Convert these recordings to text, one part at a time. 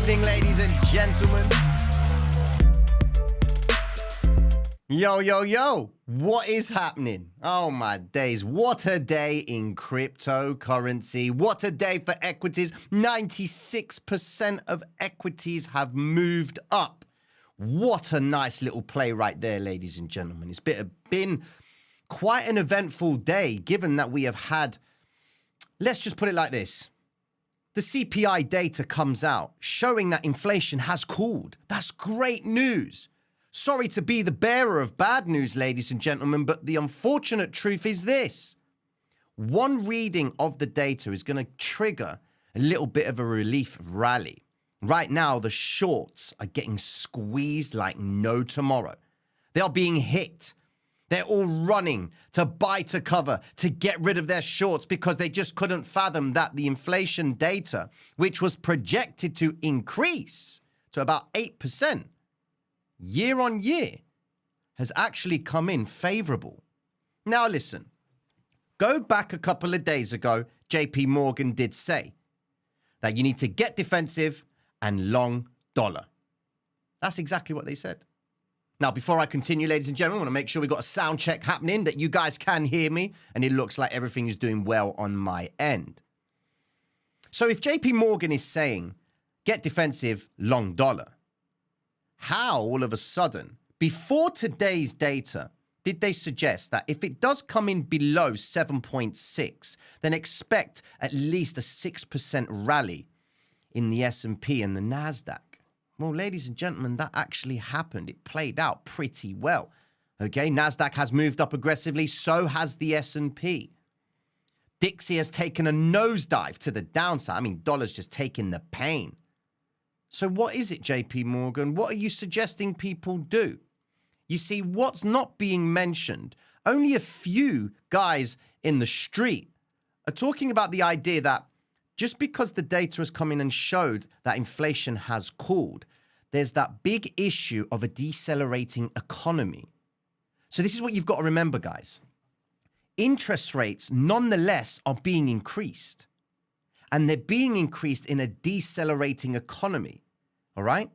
evening, ladies and gentlemen. Yo, yo, yo. What is happening? Oh, my days. What a day in cryptocurrency. What a day for equities. 96% of equities have moved up. What a nice little play right there, ladies and gentlemen. It's been quite an eventful day, given that we have had, let's just put it like this. The CPI data comes out showing that inflation has cooled. That's great news. Sorry to be the bearer of bad news, ladies and gentlemen, but the unfortunate truth is this. One reading of the data is going to trigger a little bit of a relief rally. Right now, the shorts are getting squeezed like no tomorrow. They are being hit. They're all running to buy to cover, to get rid of their shorts because they just couldn't fathom that the inflation data, which was projected to increase to about 8% year on year, has actually come in favorable. Now listen, go back a couple of days ago, JP Morgan did say that you need to get defensive and long dollar. That's exactly what they said. Now, before I continue, ladies and gentlemen, I want to make sure we got a sound check happening, that you guys can hear me, and it looks like everything is doing well on my end. So if JP Morgan is saying, get defensive, long dollar, how all of a sudden, before today's data, did they suggest that if it does come in below 7.6, then expect at least a 6% rally in the S&P and the NASDAQ? Well, ladies and gentlemen, that actually happened. It played out pretty well. Okay, NASDAQ has moved up aggressively, so has the S&P. Dixie has taken a nosedive to the downside. I mean, dollar's just taking the pain. So what is it, JP Morgan? What are you suggesting people do? You see, what's not being mentioned, only a few guys in the street are talking about the idea that just because the data has come in and showed that inflation has cooled, there's that big issue of a decelerating economy. So this is what you've got to remember, guys. Interest rates, nonetheless, are being increased. And they're being increased in a decelerating economy. All right?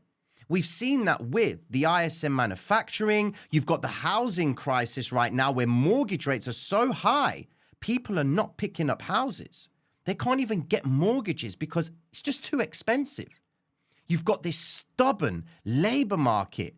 We've seen that with the ISM manufacturing. You've got the housing crisis right now where mortgage rates are so high, people are not picking up houses. They can't even get mortgages because it's just too expensive. You've got this stubborn labor market.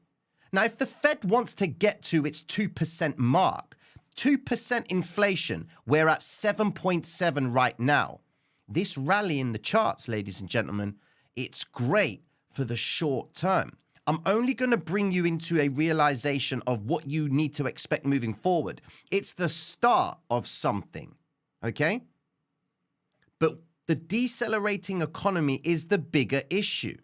Now, if the Fed wants to get to its 2% mark, 2% inflation, we're at 7.7 right now. This rally in the charts, ladies and gentlemen, it's great for the short term. I'm only going to bring you into a realization of what you need to expect moving forward. It's the start of something, okay? But the decelerating economy is the bigger issue.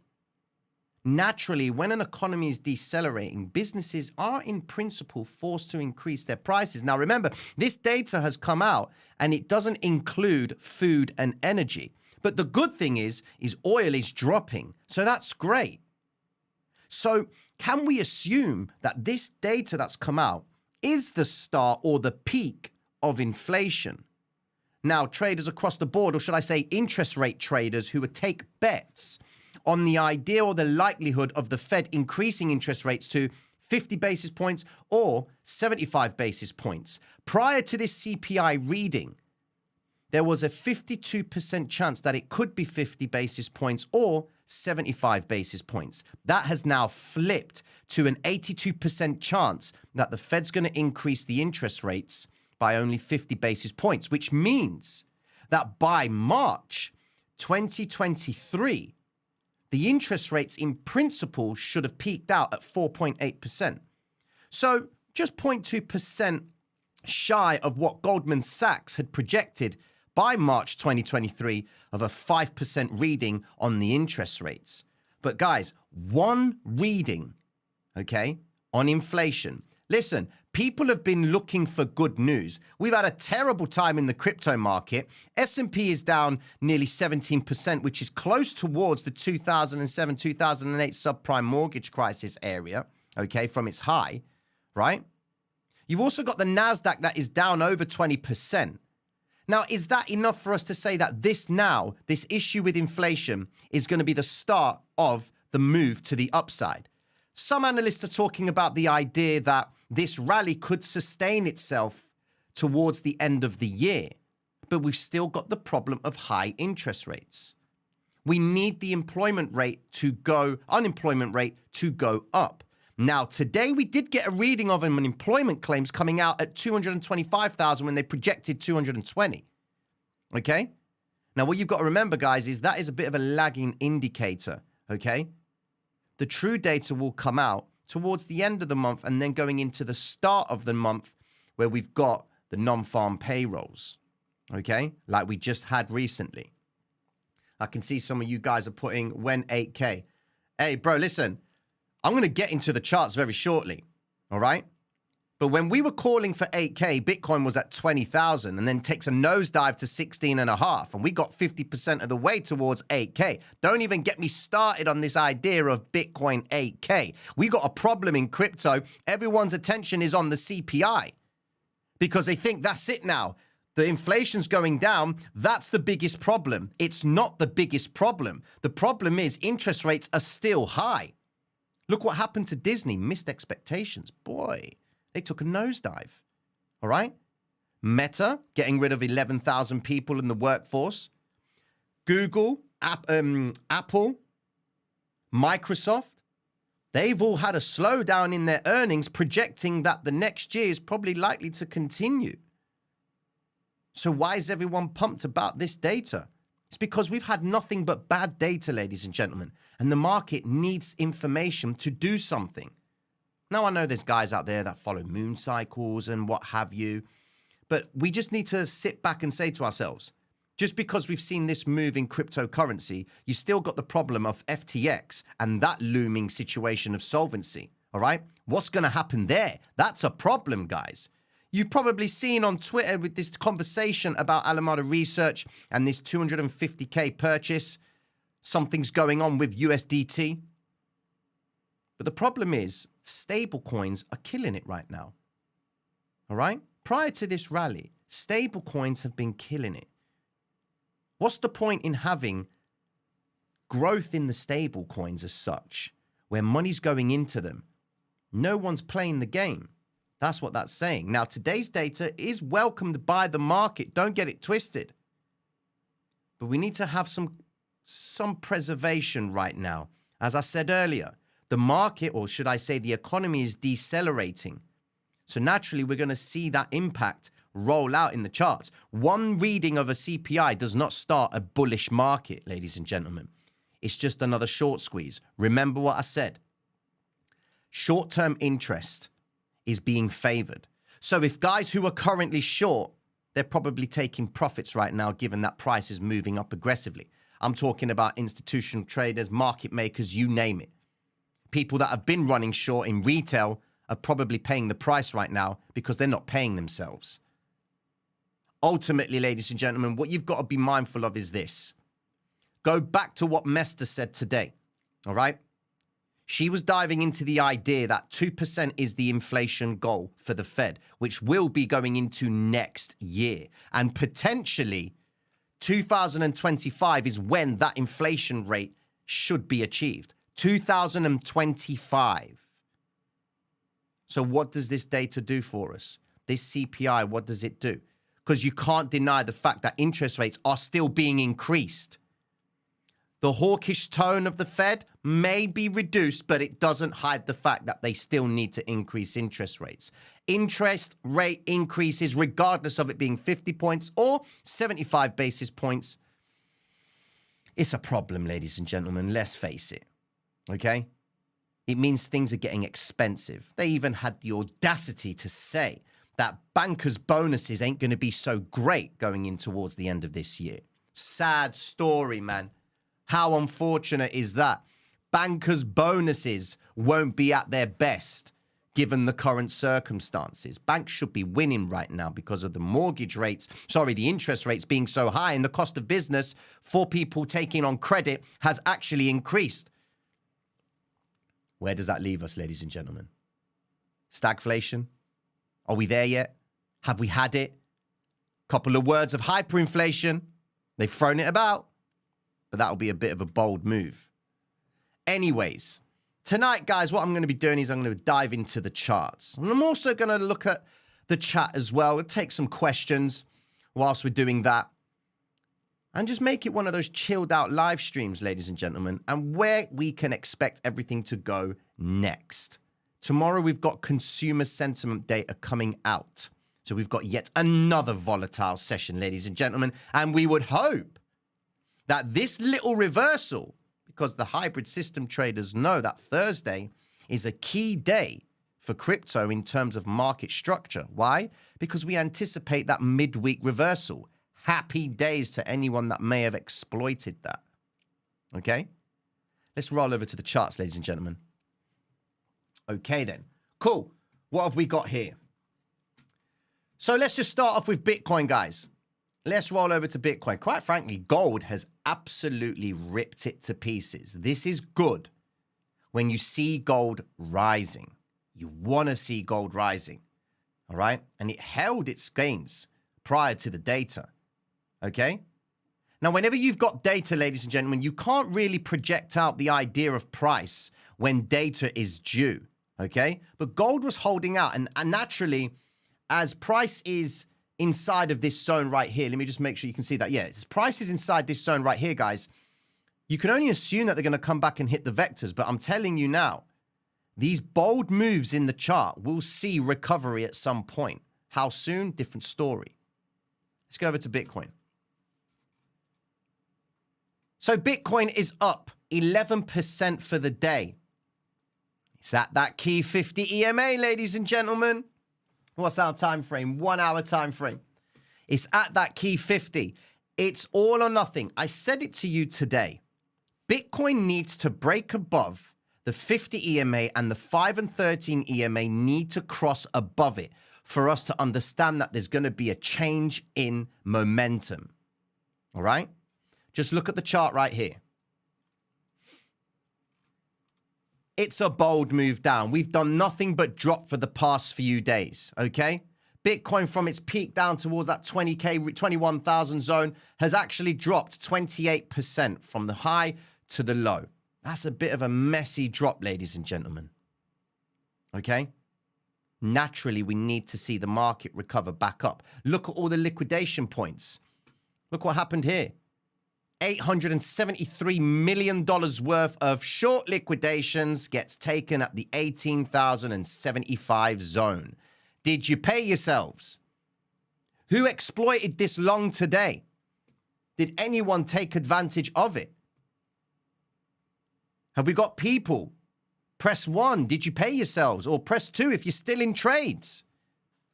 Naturally, when an economy is decelerating, businesses are in principle forced to increase their prices. Now, remember, this data has come out and it doesn't include food and energy. But the good thing is oil is dropping. So that's great. So can we assume that this data that's come out is the start or the peak of inflation? Now, traders across the board, or should I say interest rate traders who would take bets on the idea or the likelihood of the Fed increasing interest rates to 50 basis points or 75 basis points. Prior to this CPI reading, there was a 52% chance that it could be 50 basis points or 75 basis points. That has now flipped to an 82% chance that the Fed's going to increase the interest rates by only 50 basis points, which means that by March 2023, the interest rates in principle should have peaked out at 4.8%. So just 0.2% shy of what Goldman Sachs had projected by March 2023 of a 5% reading on the interest rates. But guys, one reading, okay, on inflation. Listen, people have been looking for good news. We've had a terrible time in the crypto market. S&P is down nearly 17%, which is close towards the 2007, 2008 subprime mortgage crisis area, okay, from its high, right? You've also got the NASDAQ that is down over 20%. Now, is that enough for us to say that this issue with inflation is going to be the start of the move to the upside? Some analysts are talking about the idea that this rally could sustain itself towards the end of the year, but we've still got the problem of high interest rates. We need the unemployment rate to go up. Now, today we did get a reading of unemployment claims coming out at 225,000 when they projected 220. Okay? Now, what you've got to remember, guys, is that is a bit of a lagging indicator. Okay? The true data will come out towards the end of the month and then going into the start of the month where we've got the non-farm payrolls. Okay? Like we just had recently. I can see some of you guys are putting when 8K. Hey, bro, listen. I'm going to get into the charts very shortly, all right? But when we were calling for 8K, Bitcoin was at 20,000 and then takes a nosedive to 16.5, and we got 50% of the way towards 8K. Don't even get me started on this idea of Bitcoin 8K. We got a problem in crypto. Everyone's attention is on the CPI because they think that's it now. The inflation's going down. That's the biggest problem. It's not the biggest problem. The problem is interest rates are still high. Look what happened to Disney. Missed expectations. Boy, they took a nosedive. All right? Meta, getting rid of 11,000 people in the workforce. Google, Apple, Microsoft, they've all had a slowdown in their earnings, projecting that the next year is probably likely to continue. So why is everyone pumped about this data? It's because we've had nothing but bad data, ladies and gentlemen, and the market needs information to do something. Now, I know there's guys out there that follow moon cycles and what have you, but we just need to sit back and say to ourselves, just because we've seen this move in cryptocurrency, you still got the problem of FTX and that looming situation of solvency, all right? What's going to happen there? That's a problem, guys. You've probably seen on Twitter with this conversation about Alameda Research and this 250K purchase. Something's going on with USDT. But the problem is stable coins are killing it right now. All right? Prior to this rally, stable coins have been killing it. What's the point in having growth in the stable coins as such, where money's going into them? No one's playing the game. That's what that's saying. Now, today's data is welcomed by the market. Don't get it twisted. But we need to have some preservation right now. As I said earlier, the market, or should I say the economy, is decelerating. So naturally, we're going to see that impact roll out in the charts. One reading of a CPI does not start a bullish market, ladies and gentlemen. It's just another short squeeze. Remember what I said. Short-term interest is being favored. So if guys who are currently short, they're probably taking profits right now, given that price is moving up aggressively. I'm talking about institutional traders, market makers, you name it. People that have been running short in retail are probably paying the price right now because they're not paying themselves. Ultimately, ladies and gentlemen, what you've got to be mindful of is this. Go back to what Mester said today, all right? She was diving into the idea that 2% is the inflation goal for the Fed, which will be going into next year. And potentially 2025 is when that inflation rate should be achieved. 2025. So what does this data do for us? This CPI, what does it do? Because you can't deny the fact that interest rates are still being increased. The hawkish tone of the Fed may be reduced, but it doesn't hide the fact that they still need to increase interest rates. Interest rate increases, regardless of it being 50 points or 75 basis points, it's a problem, ladies and gentlemen. Let's face it, okay? It means things are getting expensive. They even had the audacity to say that bankers' bonuses ain't going to be so great going in towards the end of this year. Sad story, man. How unfortunate is that? Bankers' bonuses won't be at their best given the current circumstances. Banks should be winning right now because of the the interest rates being so high, and the cost of business for people taking on credit has actually increased. Where does that leave us, ladies and gentlemen? Stagflation? Are we there yet? Have we had it? Couple of words of hyperinflation. They've thrown it about, but that'll be a bit of a bold move. Anyways, tonight, guys, what I'm going to be doing is I'm going to dive into the charts. And I'm also going to look at the chat as well. We'll take some questions whilst we're doing that. And just make it one of those chilled out live streams, ladies and gentlemen, and where we can expect everything to go next. Tomorrow, we've got consumer sentiment data coming out. So we've got yet another volatile session, ladies and gentlemen. And we would hope that this little reversal, because the hybrid system traders know that Thursday is a key day for crypto in terms of market structure. Why? Because we anticipate that midweek reversal. Happy days to anyone that may have exploited that. Okay? Let's roll over to the charts, ladies and gentlemen. Okay, then. Cool. What have we got here? So let's just start off with Bitcoin, guys. Let's roll over to Bitcoin. Quite frankly, gold has absolutely ripped it to pieces. This is good when you see gold rising. You want to see gold rising, all right? And it held its gains prior to the data, okay? Now, whenever you've got data, ladies and gentlemen, you can't really project out the idea of price when data is due, okay? But gold was holding out, and naturally, as price is inside of this zone right here, let me just make sure you can see that. Yeah, as price is inside this zone right here, guys, you can only assume that they're going to come back and hit the vectors. But I'm telling you now, these bold moves in the chart will see recovery at some point. How soon? Different story. Let's go over to Bitcoin. So Bitcoin is up 11% for the day. It's at that key 50 EMA, ladies and gentlemen. What's our time frame? 1 hour time frame. It's at that key 50. It's all or nothing. I said it to you today. Bitcoin needs to break above the 50 EMA, and the 5 and 13 EMA need to cross above it for us to understand that there's going to be a change in momentum. All right? Just look at the chart right here. It's a bold move down. We've done nothing but drop for the past few days, okay? Bitcoin from its peak down towards that 20K, 21,000 zone has actually dropped 28% from the high to the low. That's a bit of a messy drop, ladies and gentlemen, okay? Naturally, we need to see the market recover back up. Look at all the liquidation points. Look what happened here. $873 million worth of short liquidations gets taken at the 18,075 zone. Did you pay yourselves? Who exploited this long today? Did anyone take advantage of it? Have we got people? Press 1. Did you pay yourselves? Or press 2 if you're still in trades.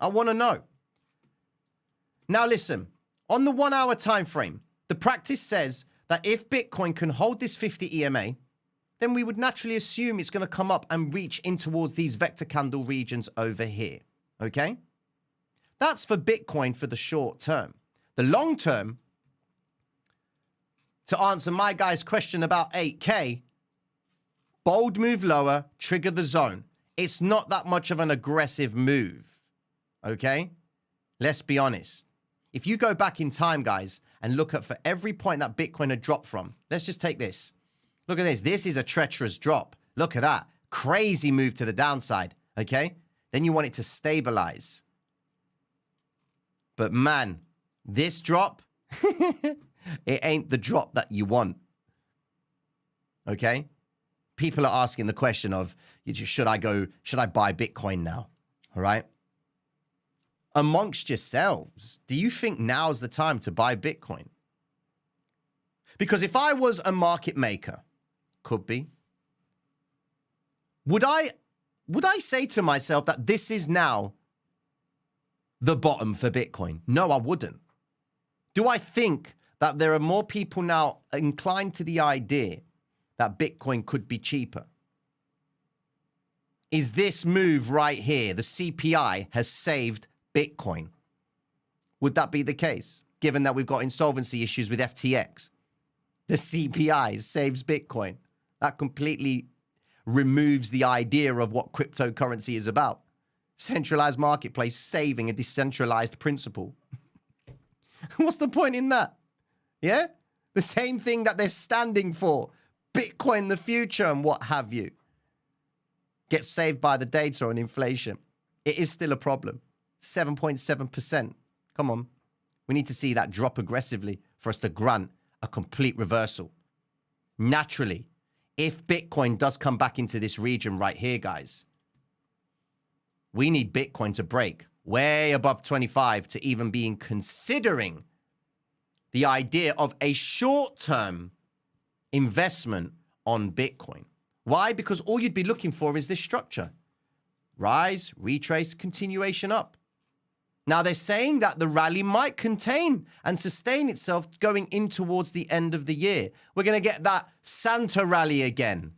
I want to know. Now listen, on the 1 hour time frame, the practice says that if Bitcoin can hold this 50 EMA, then we would naturally assume it's going to come up and reach in towards these vector candle regions over here, okay? That's for Bitcoin for the short term. The long term, to answer my guy's question about 8K, bold move lower, trigger the zone. It's not that much of an aggressive move, okay? Let's be honest. If you go back in time, guys, and look at for every point that Bitcoin had dropped from, let's just take this. Look at this. This is a treacherous drop. Look at that. Crazy move to the downside, okay? Then you want it to stabilize. But man, this drop, it ain't the drop that you want, okay? People are asking the question of, should I buy Bitcoin now, all right? Amongst yourselves, do you think now's the time to buy Bitcoin? Because if I was a market maker, could be, would I say to myself that this is now the bottom for Bitcoin? No, I wouldn't. Do I think that there are more people now inclined to the idea that Bitcoin could be cheaper? Is this move right here, the CPI, has saved Bitcoin? Would that be the case, given that we've got insolvency issues with FTX? The CPI saves Bitcoin. That completely removes the idea of what cryptocurrency is about. Centralized marketplace saving a decentralized principle. What's the point in that? Yeah? The same thing that they're standing for. Bitcoin the future and what have you. Get saved by the data on inflation. It is still a problem. 7.7%. Come on. We need to see that drop aggressively for us to grant a complete reversal. Naturally, if Bitcoin does come back into this region right here, guys, we need Bitcoin to break way above 25 to even be considering the idea of a short-term investment on Bitcoin. Why? Because all you'd be looking for is this structure. Rise, retrace, continuation up. Now, they're saying that the rally might contain and sustain itself going in towards the end of the year. We're going to get that Santa rally again.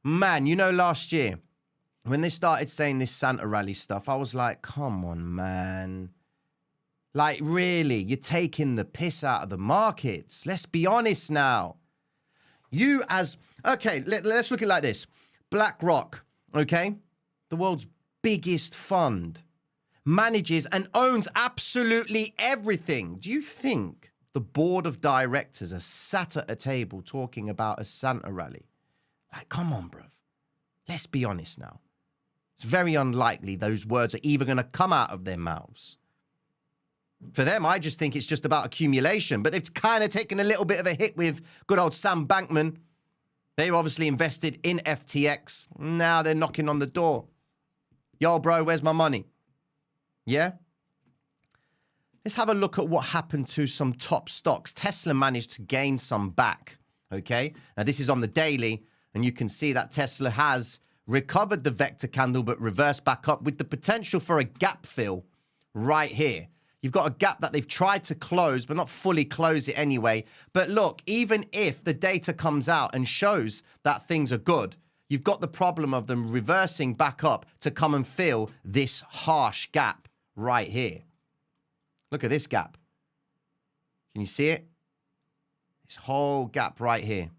Man, you know, last year, when they started saying this Santa rally stuff, I was like, come on, man. Like, really, you're taking the piss out of the markets. Let's be honest now. You as, okay, let's look at it like this. BlackRock, okay, the world's biggest fund, manages and owns absolutely everything. Do you think the board of directors are sat at a table talking about a Santa rally? Like, come on, bruv. Let's be honest now. It's very unlikely those words are even going to come out of their mouths. For them, I just think it's just about accumulation. But they've kind of taken a little bit of a hit with good old Sam Bankman. They obviously invested in FTX. Now they're knocking on the door. Yo, bro, where's my money? Yeah? Let's have a look at what happened to some top stocks. Tesla managed to gain some back, okay? Now, this is on the daily, and you can see that Tesla has recovered the vector candle, but reversed back up with the potential for a gap fill right here. You've got a gap that they've tried to close, but not fully close it anyway. But look, even if the data comes out and shows that things are good, you've got the problem of them reversing back up to come and fill this harsh gap right here. Look at this gap. Can you see it? This whole gap right here.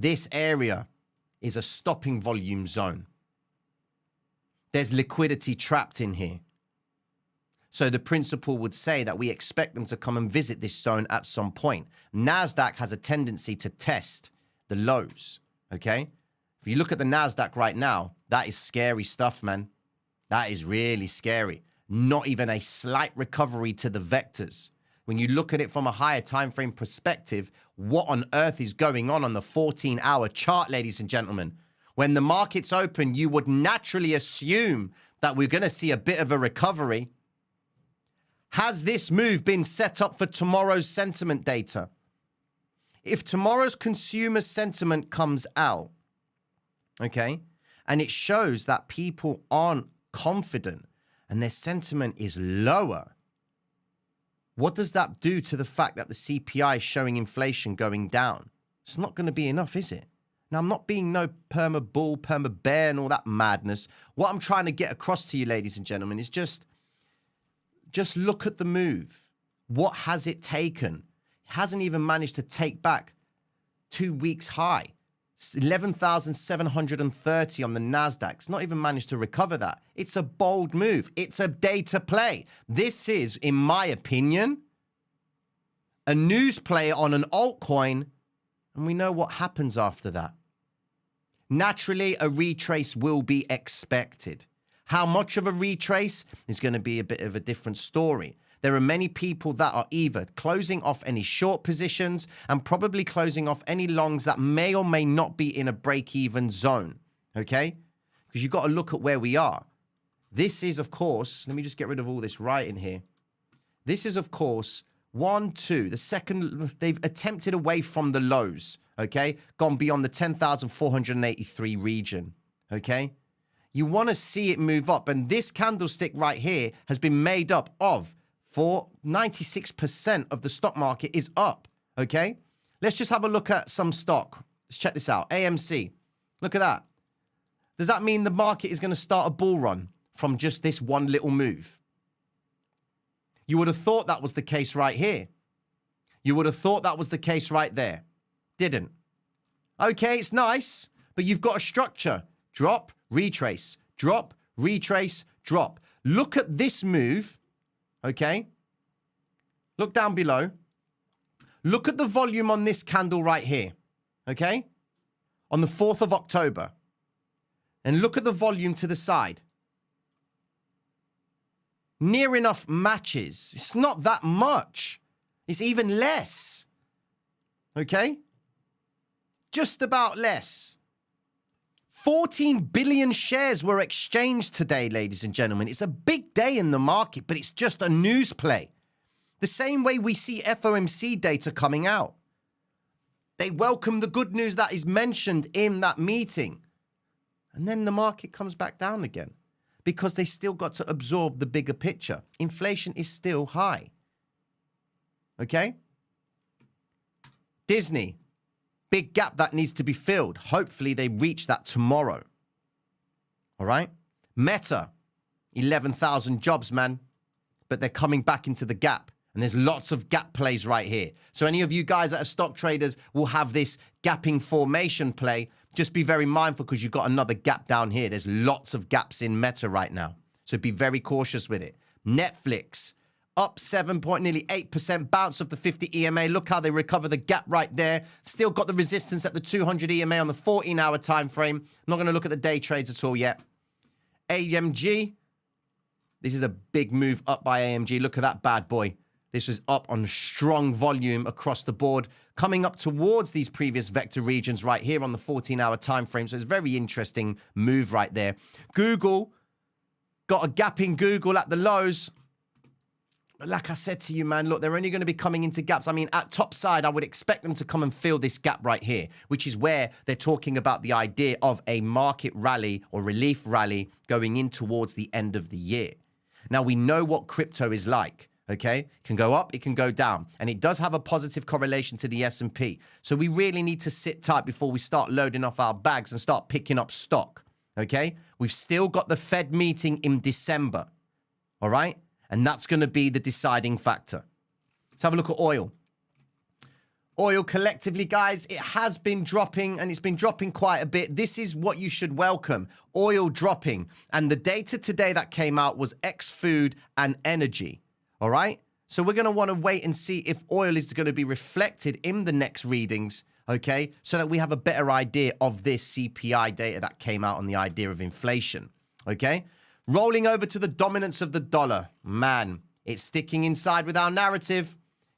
This area is a stopping volume zone. There's liquidity trapped in here. So the principle would say that we expect them to come and visit this zone at some point. NASDAQ has a tendency to test the lows, okay? If you look at the NASDAQ right now, that is scary stuff, man. That is really scary. Not even a slight recovery to the vectors. When you look at it from a higher time frame perspective, what on earth is going on the 14-hour chart, ladies and gentlemen? When the markets open, you would naturally assume that we're going to see a bit of a recovery. Has this move been set up for tomorrow's sentiment data? If tomorrow's consumer sentiment comes out, okay, and it shows that people aren't confident and their sentiment is lower, what does that do to the fact that the CPI is showing inflation going down? It's not going to be enough, is it? Now, I'm not being no perma bull, perma bear and all that madness. What I'm trying to get across to you, ladies and gentlemen, is just look at the move. What has it taken? It hasn't even managed to take back 2 weeks high. 11,730 on the NASDAQ. It's not even managed to recover that. It's a bold move. It's a data play. This is, in my opinion, a news play on an altcoin, and we know what happens after that. Naturally, a retrace will be expected. How much of a retrace is going to be a bit of a different story. There are many people that are either closing off any short positions and probably closing off any longs that may or may not be in a break-even zone, okay? Because you've got to look at where we are. This is, of course, let me just get rid of all this right in here. This is, of course, 1, 2. The second, they've attempted away from the lows, okay? Gone beyond the 10,483 region, okay? You want to see it move up. And this candlestick right here has been made up of, for 96% of the stock market is up, okay? Let's just have a look at some stock. Let's check this out. AMC. Look at that. Does that mean the market is going to start a bull run from just this one little move? You would have thought that was the case right here. You would have thought that was the case right there. Didn't. Okay, it's nice, but you've got a structure. Drop, retrace, drop, retrace, drop. Look at this move, okay? Look down below. Look at the volume on this candle right here, okay? On the 4th of October. And look at the volume to the side. Near enough matches. It's not that much. It's even less. Okay? Just about less. 14 billion shares were exchanged today, ladies and gentlemen. It's a big day in the market, but it's just a news play. The same way we see FOMC data coming out. They welcome the good news that is mentioned in that meeting. And then the market comes back down again because they still got to absorb the bigger picture. Inflation is still high. Okay? Disney, big gap that needs to be filled. Hopefully they reach that tomorrow. All right? Meta, 11,000 jobs, man. But they're coming back into the gap. And there's lots of gap plays right here. So any of you guys that are stock traders will have this gapping formation play. Just be very mindful because you've got another gap down here. There's lots of gaps in Meta right now. So be very cautious with it. Netflix, up 7 point, nearly 8%, bounce of the 50 EMA. Look how they recover the gap right there. Still got the resistance at the 200 EMA on the 14-hour time frame. I'm not going to look at the day trades at all yet. AMG, this is a big move up by AMG. Look at that bad boy. This is up on strong volume across the board, coming up towards these previous vector regions right here on the 14-hour time frame. So it's a very interesting move right there. Google, got a gap in Google at the lows. But like I said to you, man, look, they're only going to be coming into gaps. I mean, at top side, I would expect them to come and fill this gap right here, which is where they're talking about the idea of a market rally or relief rally going in towards the end of the year. Now, we know what crypto is like. Okay, it can go up, it can go down, and it does have a positive correlation to the S&P. So we really need to sit tight before we start loading off our bags and start picking up stock. Okay, we've still got the Fed meeting in December. All right, and that's going to be the deciding factor. Let's have a look at oil. Oil collectively, guys, it has been dropping, and it's been dropping quite a bit. This is what you should welcome. Oil dropping, and the data today that came out was ex-food and energy. All right, so we're going to want to wait and see if oil is going to be reflected in the next readings, okay, so that we have a better idea of this CPI data that came out on the idea of inflation, okay? Rolling over to the dominance of the dollar. Man, it's sticking inside with our narrative,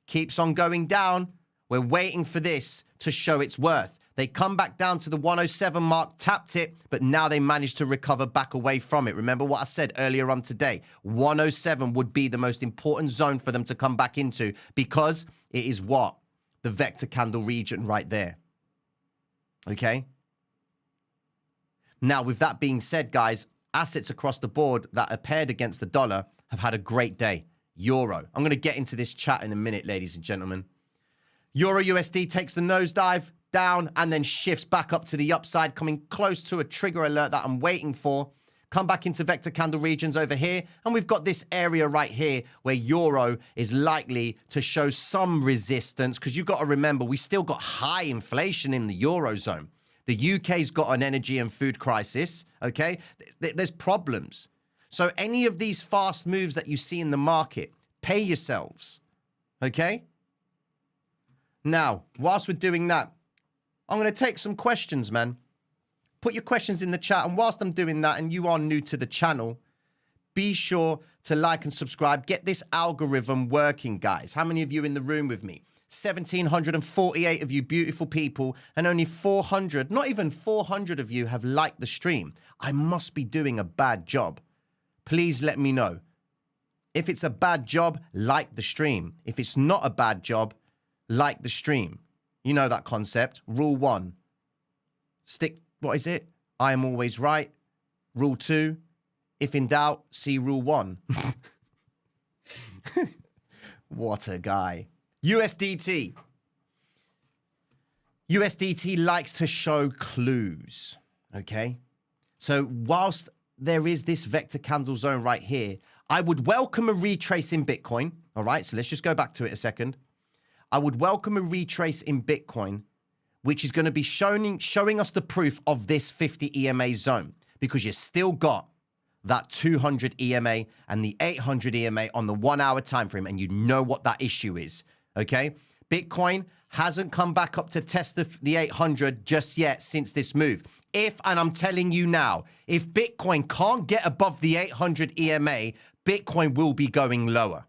keeps on going down. We're waiting for this to show its worth. They come back down to the 107 mark, tapped it, but now they managed to recover back away from it. Remember what I said earlier on today. 107 would be the most important zone for them to come back into because it is what? The vector candle region right there. Okay? Now, with that being said, guys, assets across the board that are paired against the dollar have had a great day. Euro. I'm going to get into this chat in a minute, ladies and gentlemen. EURUSD takes the nosedive down and then shifts back up to the upside, coming close to a trigger alert that I'm waiting for. Come back into vector candle regions over here, and we've got this area right here where euro is likely to show some resistance because you've got to remember we still got high inflation in the eurozone. The UK's got an energy and food crisis, okay? There's problems. So any of these fast moves that you see in the market, pay yourselves, okay? Now, whilst we're doing that, I'm going to take some questions, man. Put your questions in the chat. And whilst I'm doing that, and you are new to the channel, be sure to like and subscribe. Get this algorithm working, guys. How many of you in the room with me? 1,748 of you beautiful people, and only 400, not even 400 of you have liked the stream. I must be doing a bad job. Please let me know. If it's a bad job, like the stream. If it's not a bad job, like the stream. You know that concept. Rule 1. Stick, what is it? I am always right. Rule 2. If in doubt, see rule 1. What a guy. USDT. USDT likes to show clues. Okay? So whilst there is this vector candle zone right here, I would welcome a retrace in Bitcoin. All right? So let's just go back to it a second. I would welcome a retrace in Bitcoin, which is going to be showing us the proof of this 50 EMA zone, because you still got that 200 EMA and the 800 EMA on the 1 hour time frame, and you know what that issue is, okay? Bitcoin hasn't come back up to test the 800 just yet since this move. And I'm telling you now, if Bitcoin can't get above the 800 EMA, Bitcoin will be going lower.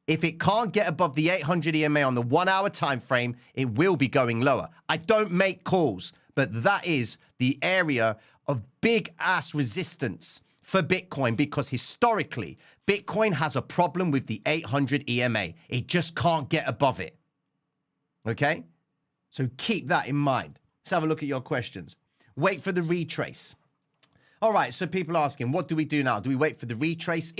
If it can't get above the 800 EMA on the 1 hour time frame, it will be going lower. I don't make calls, but that is the area of big ass resistance for Bitcoin, because historically, Bitcoin has a problem with the 800 EMA. It just can't get above it. Okay? So keep that in mind. Let's have a look at your questions. Wait for the retrace. All right, so people are asking, what do we do now? Do we wait for the retrace?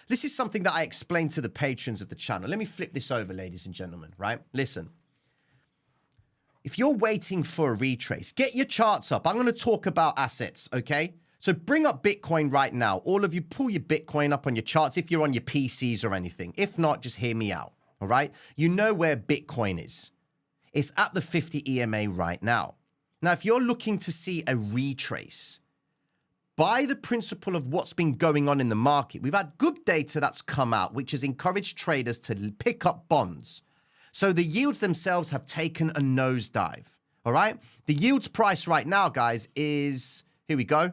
This is something that I explained to the patrons of the channel. Let me flip this over, ladies and gentlemen, right? Listen. If you're waiting for a retrace, get your charts up. I'm going to talk about assets, okay? So bring up Bitcoin right now. All of you, pull your Bitcoin up on your charts if you're on your PCs or anything. If not, just hear me out, all right? You know where Bitcoin is. It's at the 50 EMA right now. Now, if you're looking to see a retrace, by the principle of what's been going on in the market, we've had good data that's come out, which has encouraged traders to pick up bonds. So the yields themselves have taken a nosedive, all right? The yields price right now, guys, is, here we go.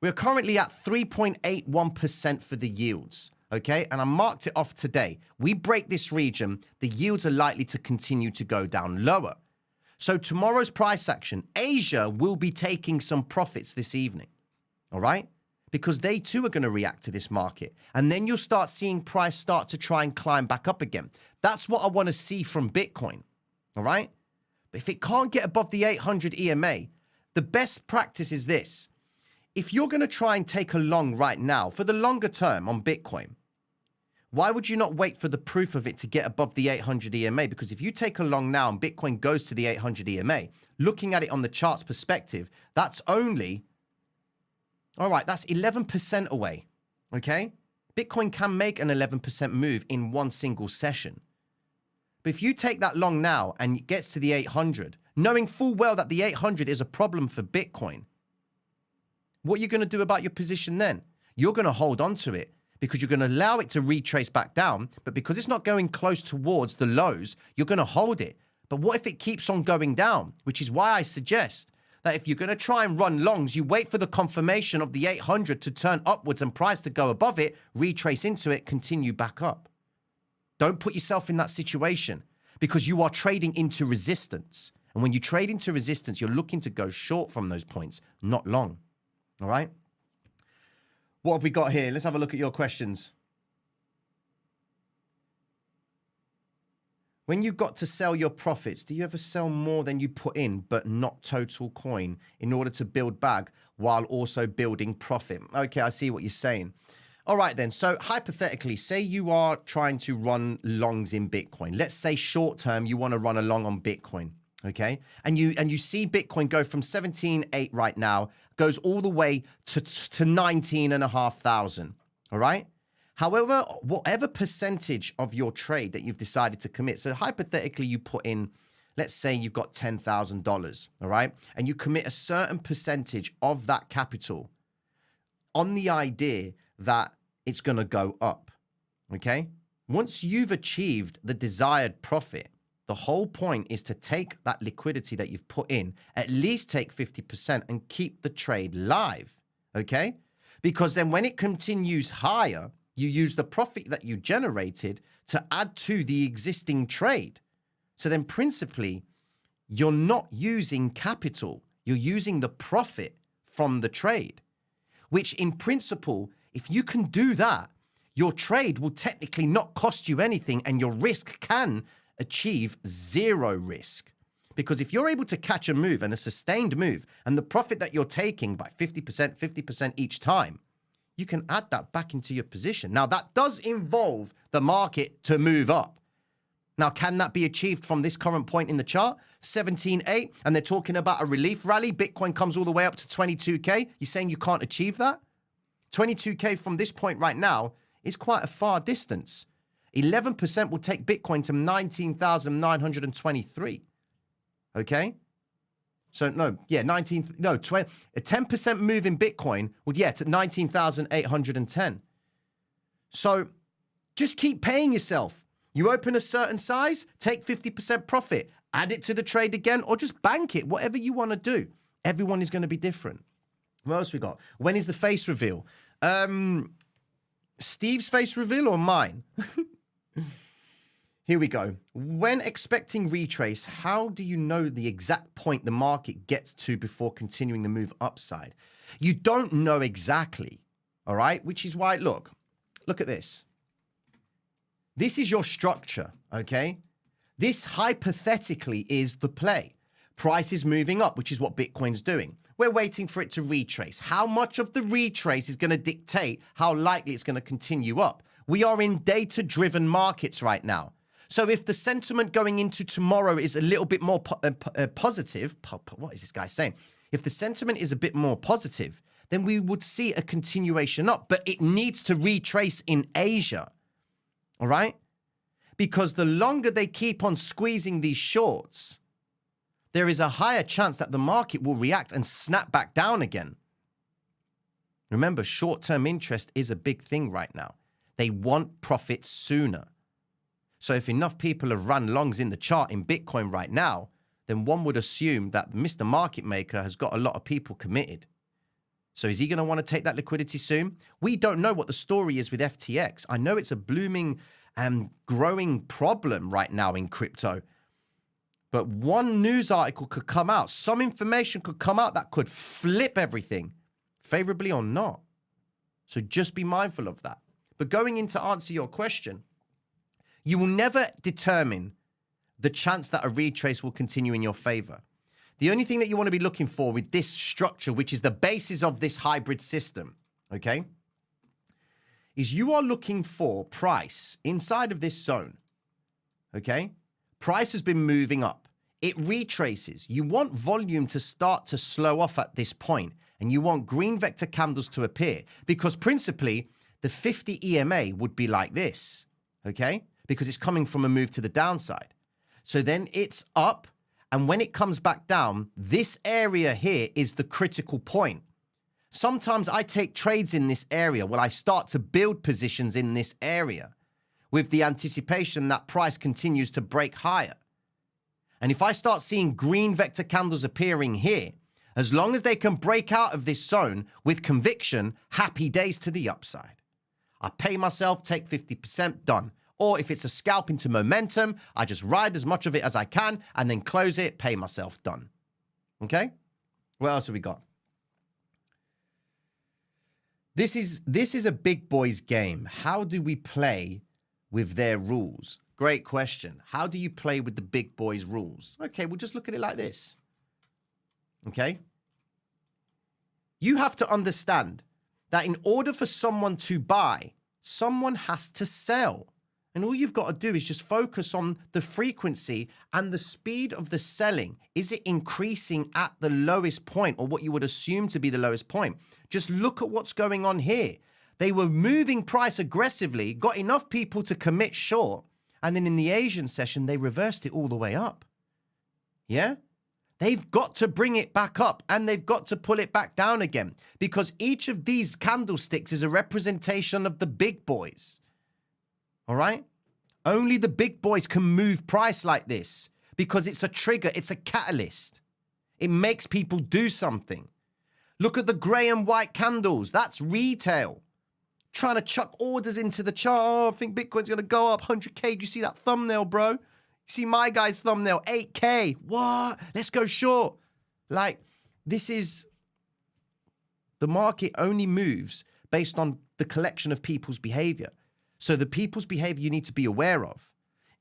We're currently at 3.81% for the yields, okay? And I marked it off today. We break this region, the yields are likely to continue to go down lower. So tomorrow's price action, Asia will be taking some profits this evening, all right? Because they too are going to react to this market. And then you'll start seeing price start to try and climb back up again. That's what I want to see from Bitcoin, all right? But if it can't get above the 800 EMA, the best practice is this. If you're going to try and take a long right now for the longer term on Bitcoin, why would you not wait for the proof of it to get above the 800 EMA? Because if you take a long now and Bitcoin goes to the 800 EMA, looking at it on the charts perspective, that's only, all right, that's 11% away, okay? Bitcoin can make an 11% move in one single session. But if you take that long now and it gets to the 800, knowing full well that the 800 is a problem for Bitcoin, what are you going to do about your position then? You're going to hold on to it, because you're going to allow it to retrace back down, but because it's not going close towards the lows, you're going to hold it. But what if it keeps on going down? Which is why I suggest that if you're going to try and run longs, you wait for the confirmation of the 800 to turn upwards and price to go above it, retrace into it, continue back up. Don't put yourself in that situation, because you are trading into resistance. And when you trade into resistance, you're looking to go short from those points, not long. All right? What have we got here? Let's have a look at your questions. When you got to sell your profits, do you ever sell more than you put in, but not total coin, in order to build back while also building profit? Okay, I see what you're saying. All right then, so hypothetically, say you are trying to run longs in Bitcoin. Let's say short term, you want to run a long on Bitcoin, okay? And you see Bitcoin go from 17.8 right now, goes all the way to 19,500, all right? However, whatever percentage of your trade that you've decided to commit, so hypothetically you put in, let's say you've got $10,000, all right? And you commit a certain percentage of that capital on the idea that it's going to go up, okay? Once you've achieved the desired profit, the whole point is to take that liquidity that you've put in, at least take 50% and keep the trade live, okay? Because then when it continues higher, you use the profit that you generated to add to the existing trade. So then principally, you're not using capital, you're using the profit from the trade, which in principle, if you can do that, your trade will technically not cost you anything and your risk can achieve zero risk. Because if you're able to catch a move and a sustained move and the profit that you're taking by 50% each time, you can add that back into your position. Now, that does involve the market to move up. Now, can that be achieved from this current point in the chart? 17.8, and they're talking about a relief rally. Bitcoin comes all the way up to 22K. You're saying you can't achieve that? 22K from this point right now is quite a far distance. 11% will take Bitcoin to 19,923. Okay? So no, yeah, 19, no, 20, a 10% move in Bitcoin would, yeah, to 19,810. So just keep paying yourself. You open a certain size, take 50% profit, add it to the trade again, or just bank it, whatever you want to do. Everyone is going to be different. What else we got? When is the face reveal? Steve's face reveal or mine? Here we go. When expecting retrace, how do you know the exact point the market gets to before continuing the move upside? You don't know exactly, all right? Which is why, look at this. This is your structure, okay? This hypothetically is the play. Price is moving up, which is what Bitcoin's doing. We're waiting for it to retrace. How much of the retrace is going to dictate how likely it's going to continue up? We are in data-driven markets right now. So if the sentiment going into tomorrow is a little bit more positive, what is this guy saying? If the sentiment is a bit more positive, then we would see a continuation up, but it needs to retrace in Asia, all right? Because the longer they keep on squeezing these shorts, there is a higher chance that the market will react and snap back down again. Remember, short-term interest is a big thing right now. They want profits sooner. So if enough people have run longs in the chart in Bitcoin right now, then one would assume that Mr. Market Maker has got a lot of people committed. So is he going to want to take that liquidity soon? We don't know what the story is with FTX. I know it's a blooming and growing problem right now in crypto. But one news article could come out. Some information could come out that could flip everything, favorably or not. So just be mindful of that. But going in to answer your question, you will never determine the chance that a retrace will continue in your favor. The only thing that you want to be looking for with this structure, which is the basis of this hybrid system, okay, is you are looking for price inside of this zone, okay? Price has been moving up. It retraces. You want volume to start to slow off at this point, and you want green vector candles to appear, because principally, the 50 EMA would be like this, okay? Because it's coming from a move to the downside. So then it's up, and when it comes back down, this area here is the critical point. Sometimes I take trades in this area where I start to build positions in this area with the anticipation that price continues to break higher. And if I start seeing green vector candles appearing here, as long as they can break out of this zone with conviction, happy days to the upside. I pay myself, take 50%, done. Or if it's a scalp into momentum, I just ride as much of it as I can and then close it, pay myself, done. Okay? What else have we got? This is a big boys game. How do we play with their rules? Great question. How do you play with the big boys' rules? Okay, we'll just look at it like this. Okay? You have to understand that in order for someone to buy, someone has to sell. And all you've got to do is just focus on the frequency and the speed of the selling. Is it increasing at the lowest point, or what you would assume to be the lowest point? Just look at what's going on here. They were moving price aggressively, got enough people to commit short, and then in the Asian session, they reversed it all the way up. Yeah? They've got to bring it back up, and they've got to pull it back down again, because each of these candlesticks is a representation of the big boys. All right? Only the big boys can move price like this because it's a trigger. It's a catalyst. It makes people do something. Look at the gray and white candles. That's retail. Trying to chuck orders into the chart. Oh, I think Bitcoin's going to go up 100K. Do you see that thumbnail, bro? You see my guy's thumbnail, 8K. What? Let's go short. Like, this is... The market only moves based on the collection of people's behavior. So the people's behavior you need to be aware of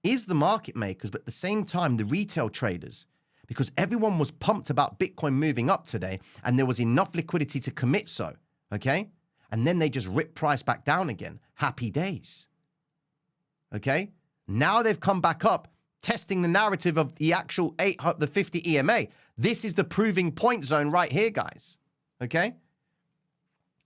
is the market makers, but at the same time, the retail traders, because everyone was pumped about Bitcoin moving up today and there was enough liquidity to commit so, okay? And then they just ripped price back down again. Happy days, okay? Now they've come back up, testing the narrative of the actual the 50 EMA. This is the proving point zone right here, guys, okay?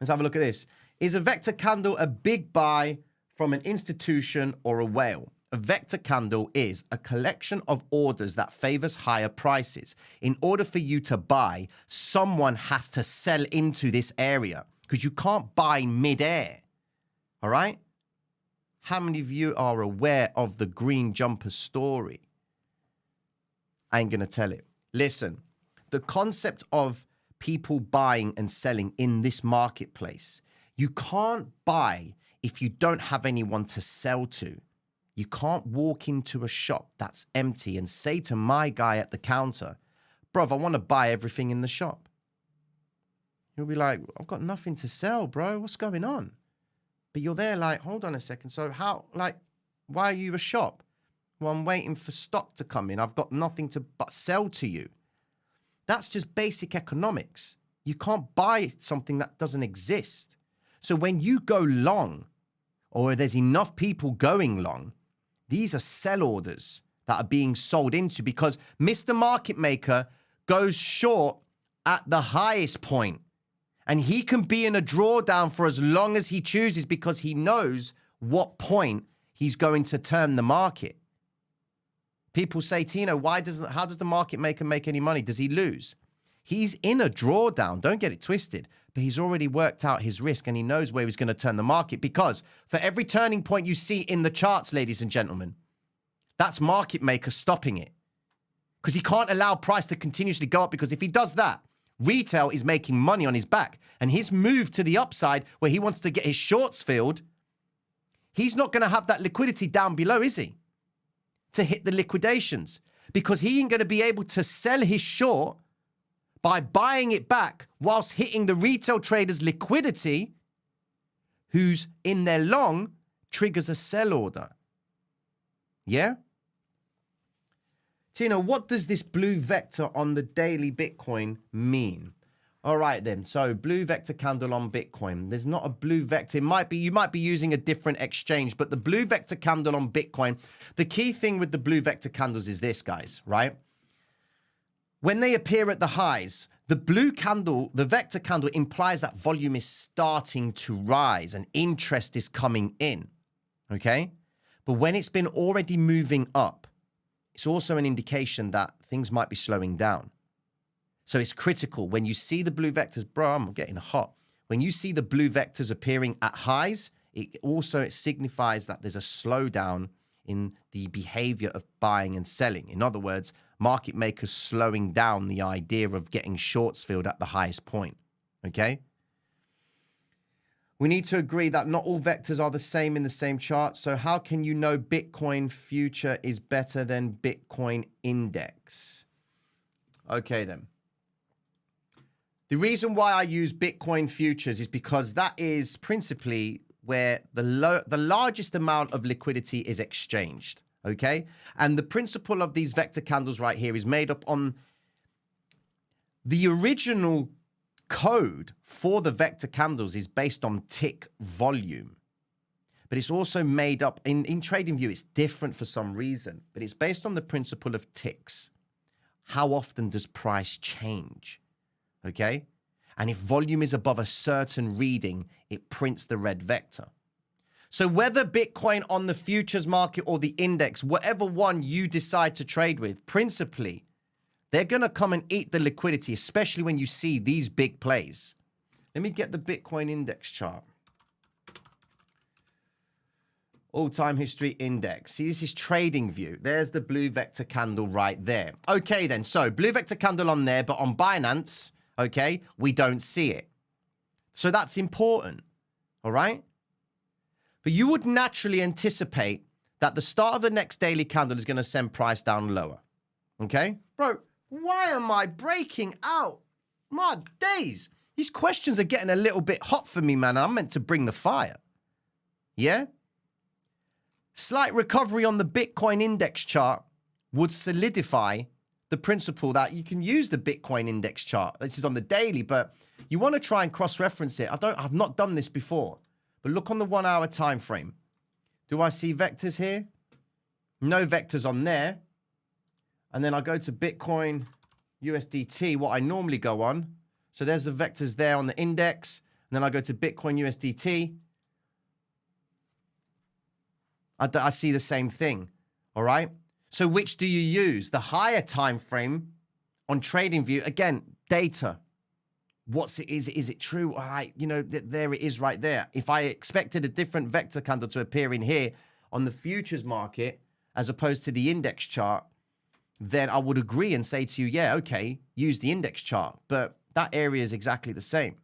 Let's have a look at this. Is a vector candle a big buy from an institution or a whale? a vector candle is a collection of orders that favors higher prices. In order for you to buy, someone has to sell into this area because you can't buy mid-air. All right? How many of you are aware of the green jumper story? I ain't going to tell it. Listen, the concept of people buying and selling in this marketplace, you can't buy if you don't have anyone to sell to. You can't walk into a shop that's empty and say to my guy at the counter, bro, I want to buy everything in the shop. He'll be like, I've got nothing to sell, bro. What's going on? But you're there like, hold on a second. So how, like, why are you a shop? Well, I'm waiting for stock to come in. I've got nothing to but sell to you. That's just basic economics. You can't buy something that doesn't exist. So when you go long, or there's enough people going long, these are sell orders that are being sold into because Mr. Market Maker goes short at the highest point. And he can be in a drawdown for as long as he chooses because he knows what point he's going to turn the market. People say, Tino, how does the market maker make any money? Does he lose? He's in a drawdown. Don't get it twisted. But he's already worked out his risk and he knows where he's going to turn the market because for every turning point you see in the charts, ladies and gentlemen, that's market maker stopping it. Because he can't allow price to continuously go up because if he does that, retail is making money on his back. And his move to the upside where he wants to get his shorts filled, he's not going to have that liquidity down below, is he? To hit the liquidations. Because he ain't going to be able to sell his short by buying it back whilst hitting the retail trader's liquidity, who's in their long, triggers a sell order. Yeah? Tino, what does this blue vector on the daily Bitcoin mean? All right, then. So blue vector candle on Bitcoin. There's not a blue vector. You might be using a different exchange, but the blue vector candle on Bitcoin, the key thing with the blue vector candles is this, guys, right? When they appear at the highs, the blue candle, the vector candle implies that volume is starting to rise and interest is coming in, okay? But when it's been already moving up, it's also an indication that things might be slowing down. So it's critical. When you see the blue vectors, bro, I'm getting hot. When you see the blue vectors appearing at highs, it signifies that there's a slowdown in the behavior of buying and selling. In other words, market makers slowing down the idea of getting shorts filled at the highest point, okay? We need to agree that not all vectors are the same in the same chart. So how can you know Bitcoin future is better than Bitcoin index? Okay, then. The reason why I use Bitcoin futures is because that is principally where the largest amount of liquidity is exchanged, okay? And the principle of these vector candles right here is made up on the original code for the vector candles is based on tick volume. But it's also made up, in TradingView, it's different for some reason, but it's based on the principle of ticks. How often does price change? Okay? And if volume is above a certain reading, it prints the red vector. So whether Bitcoin on the futures market or the index, whatever one you decide to trade with, principally, they're going to come and eat the liquidity, especially when you see these big plays. Let me get the Bitcoin index chart. All-time history index. See, this is TradingView. There's the blue vector candle right there. Okay, then. So blue vector candle on there, but on Binance, okay, we don't see it. So that's important, all right? But you would naturally anticipate that the start of the next daily candle is going to send price down lower, okay? Bro, why am I breaking out? My days. These questions are getting a little bit hot for me, man. I'm meant to bring the fire. Yeah? Slight recovery on the Bitcoin index chart would solidify the principle that you can use the Bitcoin index chart. This is on the daily, but you want to try and cross-reference it. I've not done this before, but look on the 1 hour time frame. Do I see vectors here? No vectors on there. And then I go to Bitcoin USDT, what I normally go on. So there's the vectors there on the index. And then I go to Bitcoin USDT. I see the same thing. All right. So which do you use? The higher time frame on TradingView, again, data. What's it? Is it true? All right, there it is right there. If I expected a different vector candle to appear in here on the futures market as opposed to the index chart, then I would agree and say to you, yeah, okay, use the index chart. But that area is exactly the same.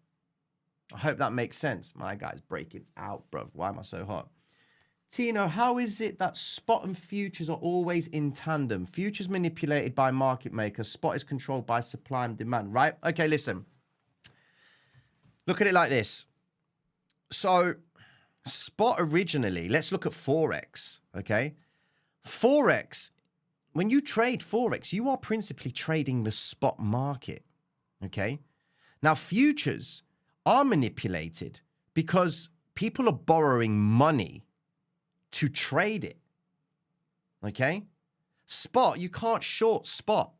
I hope that makes sense. My guy's breaking out, bro. Why am I so hot? Tino, how is it that spot and futures are always in tandem? Futures manipulated by market makers. Spot is controlled by supply and demand, right? Okay, listen. Look at it like this. So spot originally, let's look at Forex, okay? Forex, when you trade Forex, you are principally trading the spot market, okay? Now, futures are manipulated because people are borrowing money to trade it, okay? Spot, you can't short spot.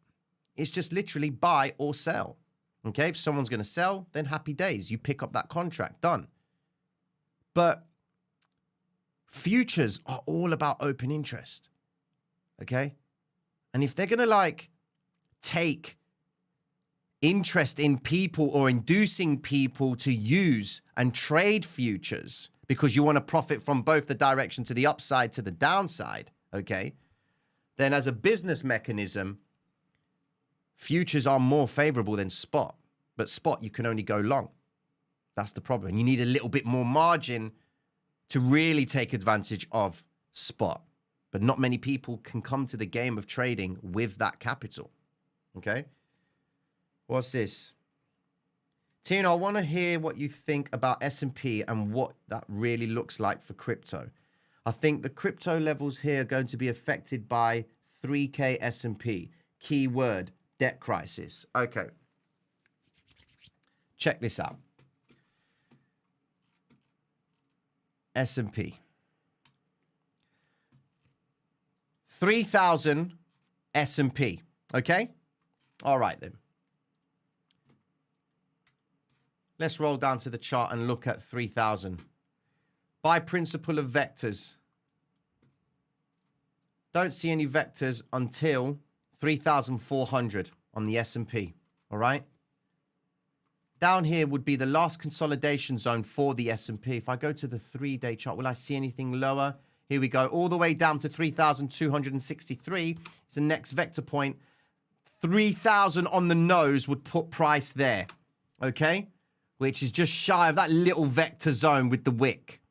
It's just literally buy or sell, okay? If someone's going to sell, then happy days. You pick up that contract, done. But futures are all about open interest, okay? And if they're going to take interest in people or inducing people to use and trade futures because you want to profit from both the direction to the upside to the downside, okay, then as a business mechanism, futures are more favorable than spot. But spot, you can only go long. That's the problem. You need a little bit more margin to really take advantage of spot. But not many people can come to the game of trading with that capital, okay? What's this? Tino, I want to hear what you think about S&P and what that really looks like for crypto. I think the crypto levels here are going to be affected by 3K S&P. Keyword, debt crisis. Okay. Check this out. S&P. 3,000 S&P. Okay? All right then. Let's roll down to the chart and look at 3,000. By principle of vectors. Don't see any vectors until 3,400 on the S&P. All right? Down here would be the last consolidation zone for the S&P. If I go to the 3-day chart, will I see anything lower? Here we go. All the way down to 3,263 is the next vector point. 3,000 on the nose would put price there. Okay? Which is just shy of that little vector zone with the wick.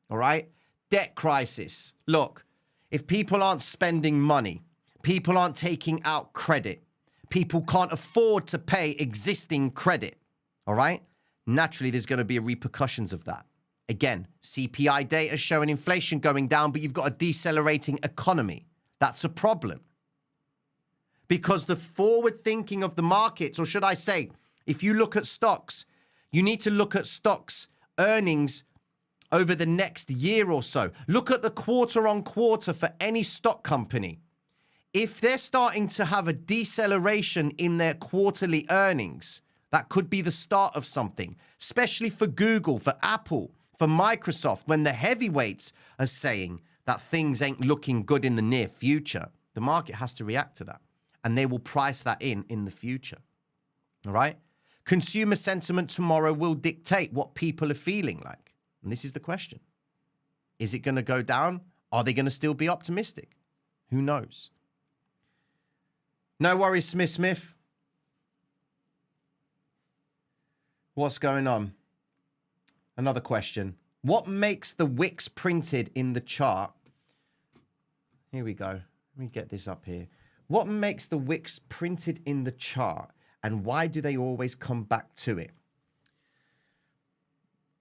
All right? Debt crisis. Look, if people aren't spending money, people aren't taking out credit, people can't afford to pay existing credit, all right? Naturally, there's going to be repercussions of that. Again, CPI data showing inflation going down, but you've got a decelerating economy. That's a problem. Because the forward thinking of the markets, or should I say, if you look at stocks, you need to look at stocks' earnings over the next year or so. Look at the quarter on quarter for any stock company. If they're starting to have a deceleration in their quarterly earnings, that could be the start of something, especially for Google, for Apple, for Microsoft, when the heavyweights are saying that things ain't looking good in the near future. The market has to react to that, and they will price that in the future. All right? Consumer sentiment tomorrow will dictate what people are feeling like. And this is the question. Is it going to go down? Are they going to still be optimistic? Who knows? No worries, Smith. What's going on? Another question. What makes the wicks printed in the chart? Here we go. Let me get this up here. What makes the wicks printed in the chart? And why do they always come back to it?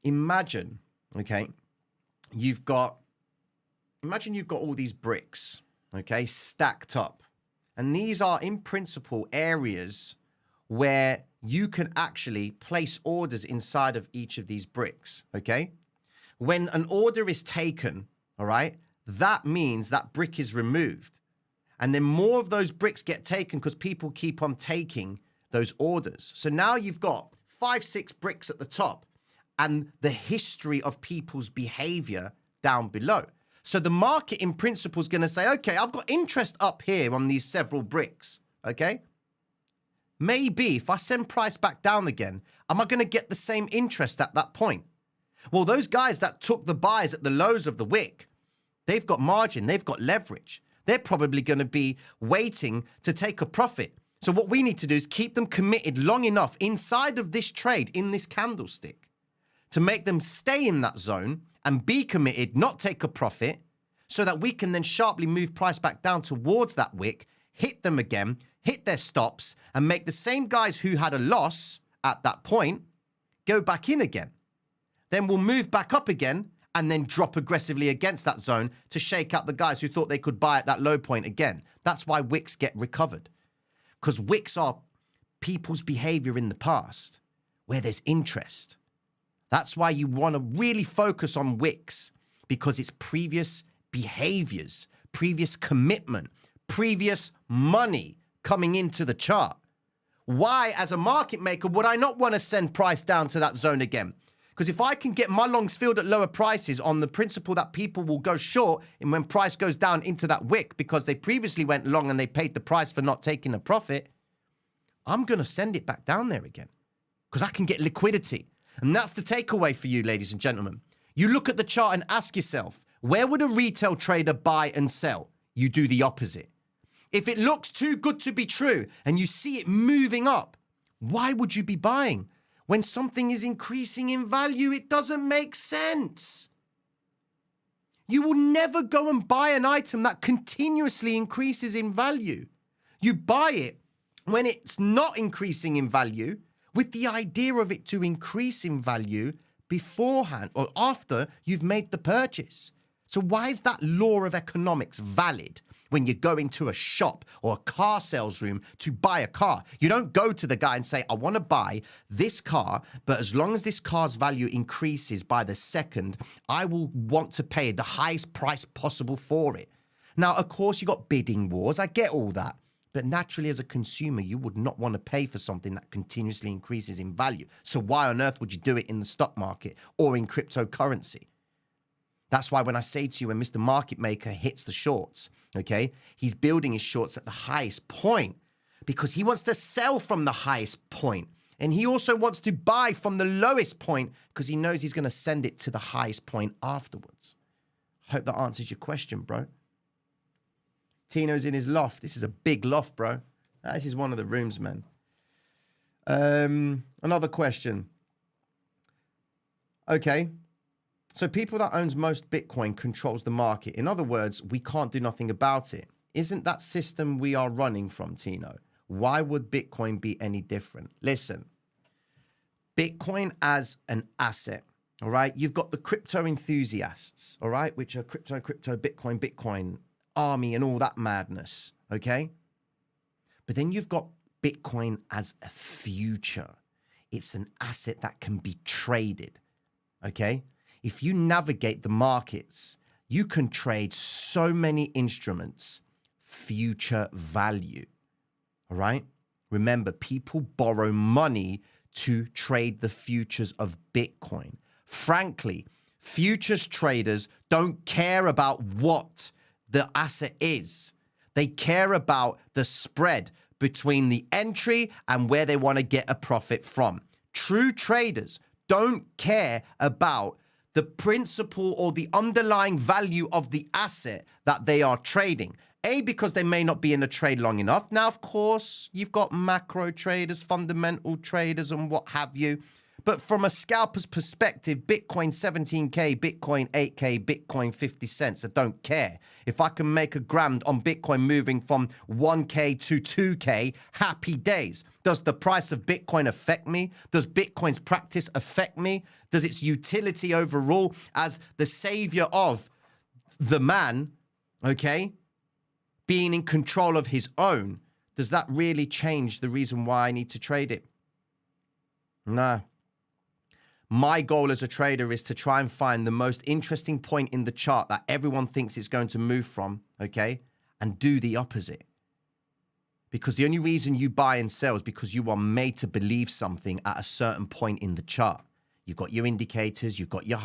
Imagine, okay, imagine you've got all these bricks, okay, stacked up. And these are, in principle, areas where you can actually place orders inside of each of these bricks, okay? When an order is taken, all right, that means that brick is removed. And then more of those bricks get taken because people keep on taking those orders. So now you've got 5, 6 bricks at the top and the history of people's behavior down below. So the market in principle is going to say, okay, I've got interest up here on these several bricks, okay? Maybe if I send price back down again, am I going to get the same interest at that point? Well, those guys that took the buys at the lows of the wick, they've got margin, they've got leverage. They're probably going to be waiting to take a profit. So what we need to do is keep them committed long enough inside of this trade, in this candlestick, to make them stay in that zone and be committed, not take a profit, so that we can then sharply move price back down towards that wick, hit them again, hit their stops, and make the same guys who had a loss at that point go back in again. Then we'll move back up again and then drop aggressively against that zone to shake out the guys who thought they could buy at that low point again. That's why wicks get recovered. Because wicks are people's behavior in the past where there's interest. That's why you want to really focus on wicks, because it's previous behaviors, previous commitment, previous money coming into the chart. Why, as a market maker, would I not want to send price down to that zone again? Because if I can get my longs filled at lower prices on the principle that people will go short and when price goes down into that wick because they previously went long and they paid the price for not taking a profit, I'm going to send it back down there again because I can get liquidity. And that's the takeaway for you, ladies and gentlemen. You look at the chart and ask yourself, where would a retail trader buy and sell? You do the opposite. If it looks too good to be true and you see it moving up, why would you be buying? When something is increasing in value, it doesn't make sense. You will never go and buy an item that continuously increases in value. You buy it when it's not increasing in value with the idea of it to increase in value beforehand or after you've made the purchase. So why is that law of economics valid when you're going to a shop or a car sales room to buy a car? You don't go to the guy and say, I want to buy this car, but as long as this car's value increases by the second, I will want to pay the highest price possible for it. Now, of course, you got bidding wars. I get all that. But naturally, as a consumer, you would not want to pay for something that continuously increases in value. So why on earth would you do it in the stock market or in cryptocurrency? That's why when I say to you, when Mr. Market Maker hits the shorts, okay, he's building his shorts at the highest point because he wants to sell from the highest point. And he also wants to buy from the lowest point because he knows he's going to send it to the highest point afterwards. I hope that answers your question, bro. Tino's in his loft. This is a big loft, bro. This is one of the rooms, man. Another question. Okay. So people that owns most Bitcoin controls the market. In other words, we can't do nothing about it. Isn't that system we are running from, Tino? Why would Bitcoin be any different? Listen, Bitcoin as an asset, all right? You've got the crypto enthusiasts, all right? Which are crypto, Bitcoin, army and all that madness, okay? But then you've got Bitcoin as a future. It's an asset that can be traded, okay? If you navigate the markets, you can trade so many instruments, future value, all right? Remember, people borrow money to trade the futures of Bitcoin. Frankly, futures traders don't care about what the asset is. They care about the spread between the entry and where they want to get a profit from. True traders don't care about the principle or the underlying value of the asset that they are trading. A, because they may not be in the trade long enough. Now, of course, you've got macro traders, fundamental traders, and what have you. But from a scalper's perspective, Bitcoin 17K, Bitcoin 8K, Bitcoin 50 cents, I don't care. If I can make a grand on Bitcoin moving from 1K to 2K, happy days. Does the price of Bitcoin affect me? Does Bitcoin's practice affect me? Does its utility overall as the savior of the man, okay, being in control of his own, does that really change the reason why I need to trade it? Nah. My goal as a trader is to try and find the most interesting point in the chart that everyone thinks it's going to move from, okay, and do the opposite. Because the only reason you buy and sell is because you are made to believe something at a certain point in the chart. You've got your indicators, you've got your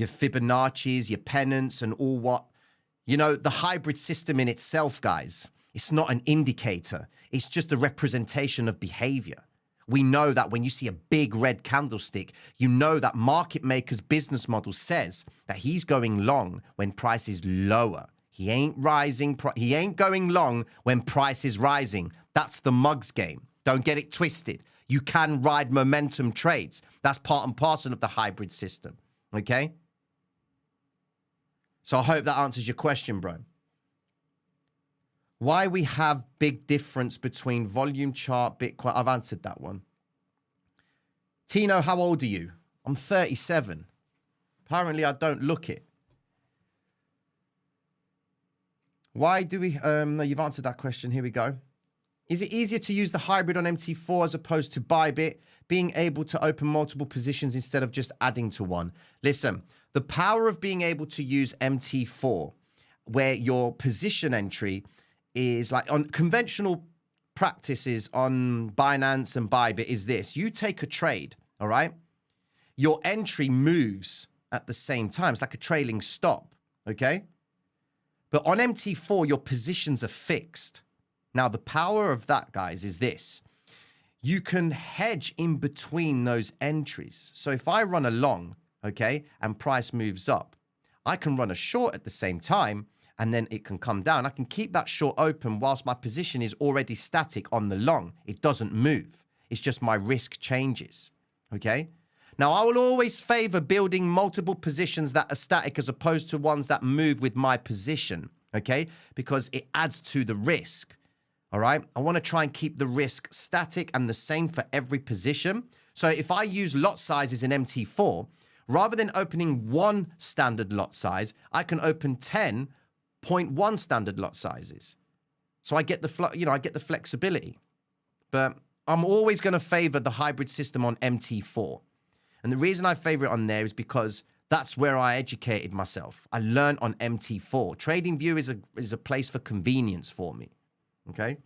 your Fibonacci's, your pennants, and all what. You know, the hybrid system in itself, guys, it's not an indicator. It's just a representation of behavior. We know that when you see a big red candlestick, you know that market maker's business model says that he's going long when price is lower. He ain't rising. He ain't going long when price is rising. That's the mugs game. Don't get it twisted. You can ride momentum trades. That's part and parcel of the hybrid system. Okay? So I hope that answers your question, bro. Why we have big difference between volume chart, Bitcoin. I've answered that one. Tino, how old are you? I'm 37. Apparently, I don't look it. Why do we... no, you've answered that question. Here we go. Is it easier to use the hybrid on MT4 as opposed to Bybit, being able to open multiple positions instead of just adding to one? Listen, the power of being able to use MT4, where your position entry is like on conventional practices on Binance and Bybit is this. You take a trade, all right? Your entry moves at the same time. It's like a trailing stop, okay? But on MT4, your positions are fixed. Now, the power of that, guys, is this. You can hedge in between those entries. So if I run a long, okay, and price moves up, I can run a short at the same time, and then it can come down. I can keep that short open whilst my position is already static on the long. It doesn't move. It's just my risk changes, okay? Now, I will always favor building multiple positions that are static as opposed to ones that move with my position, okay? Because it adds to the risk, all right? I want to try and keep the risk static and the same for every position. So if I use lot sizes in MT4, rather than opening one standard lot size, I can open 10.1 standard lot sizes. So I get the I get the flexibility. But I'm always going to favor the hybrid system on MT4. And the reason I favor it on there is because that's where I educated myself. I learned on MT4. TradingView is a place for convenience for me. Okay?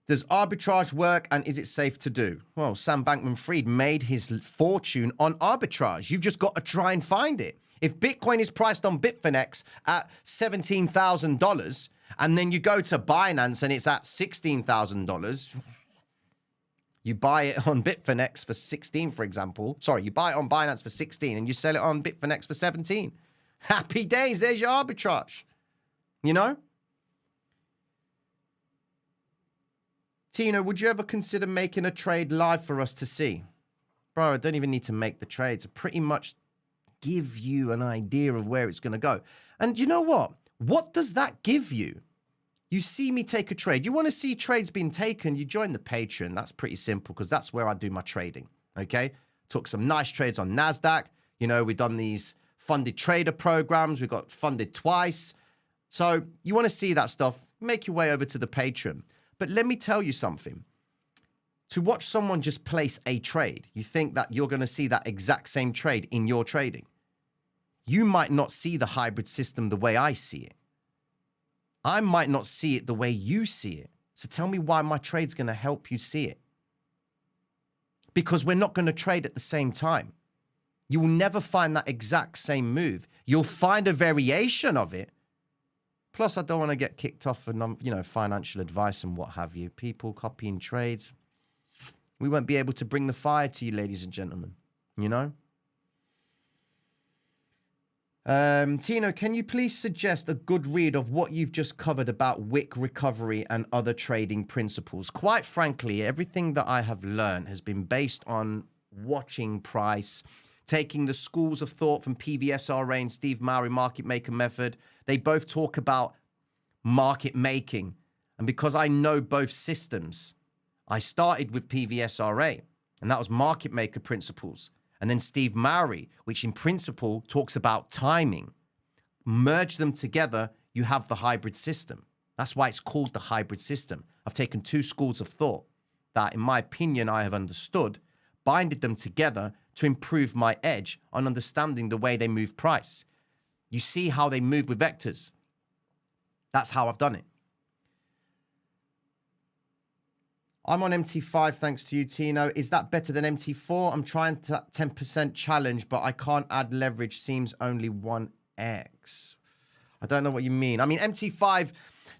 Does arbitrage work and is it safe to do? Well, Sam Bankman-Fried made his fortune on arbitrage. You've just got to try and find it. If Bitcoin is priced on Bitfinex at $17,000 and then you go to Binance and it's at $16,000, you buy it on Bitfinex for 16, for example. Sorry, you buy it on Binance for 16 and you sell it on Bitfinex for 17. Happy days, there's your arbitrage. You know? Tino, would you ever consider making a trade live for us to see? Bro, I don't even need to make the trades. I pretty much give you an idea of where it's going to go. And you know what? What does that give you? You see me take a trade. You want to see trades being taken, you join the Patreon. That's pretty simple because that's where I do my trading, okay? Took some nice trades on NASDAQ. You know, we've done these funded trader programs. We got funded twice. So you want to see that stuff, make your way over to the Patreon. But let me tell you something. To watch someone just place a trade, you think that you're going to see that exact same trade in your trading. You might not see the hybrid system the way I see it. I might not see it the way you see it. So tell me why my trade's going to help you see it. Because we're not going to trade at the same time. You will never find that exact same move. You'll find a variation of it. Plus, I don't want to get kicked off for financial advice and what have you. People copying trades. We won't be able to bring the fire to you, ladies and gentlemen. You know? Tino, can you please suggest a good read of what you've just covered about wick recovery and other trading principles? Quite frankly, everything that I have learned has been based on watching price, taking the schools of thought from PVSRA and Steve Mowry market maker method. They both talk about market making. And because I know both systems, I started with PVSRA, and that was market maker principles. And then Steve Mowry, which in principle talks about timing. Merge them together, you have the hybrid system. That's why it's called the hybrid system. I've taken two schools of thought that, in my opinion, I have understood, binded them together to improve my edge on understanding the way they move price. You see how they move with vectors. That's how I've done it. I'm on MT5 thanks to you, Tino. Is that better than MT4? I'm trying to 10% challenge, but I can't add leverage. Seems only 1x. I don't know what you mean. I mean, MT5,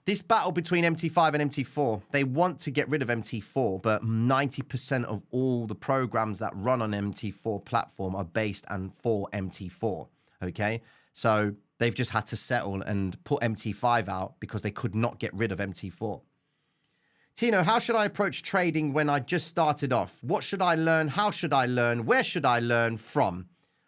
this battle between MT5 and MT4, they want to get rid of MT4, but 90% of all the programs that run on MT4 platform are based and for MT4, okay? So they've just had to settle and put MT5 out because they could not get rid of MT4. Tino, how should I approach trading when I just started off? What should I learn? How should I learn? Where should I learn from?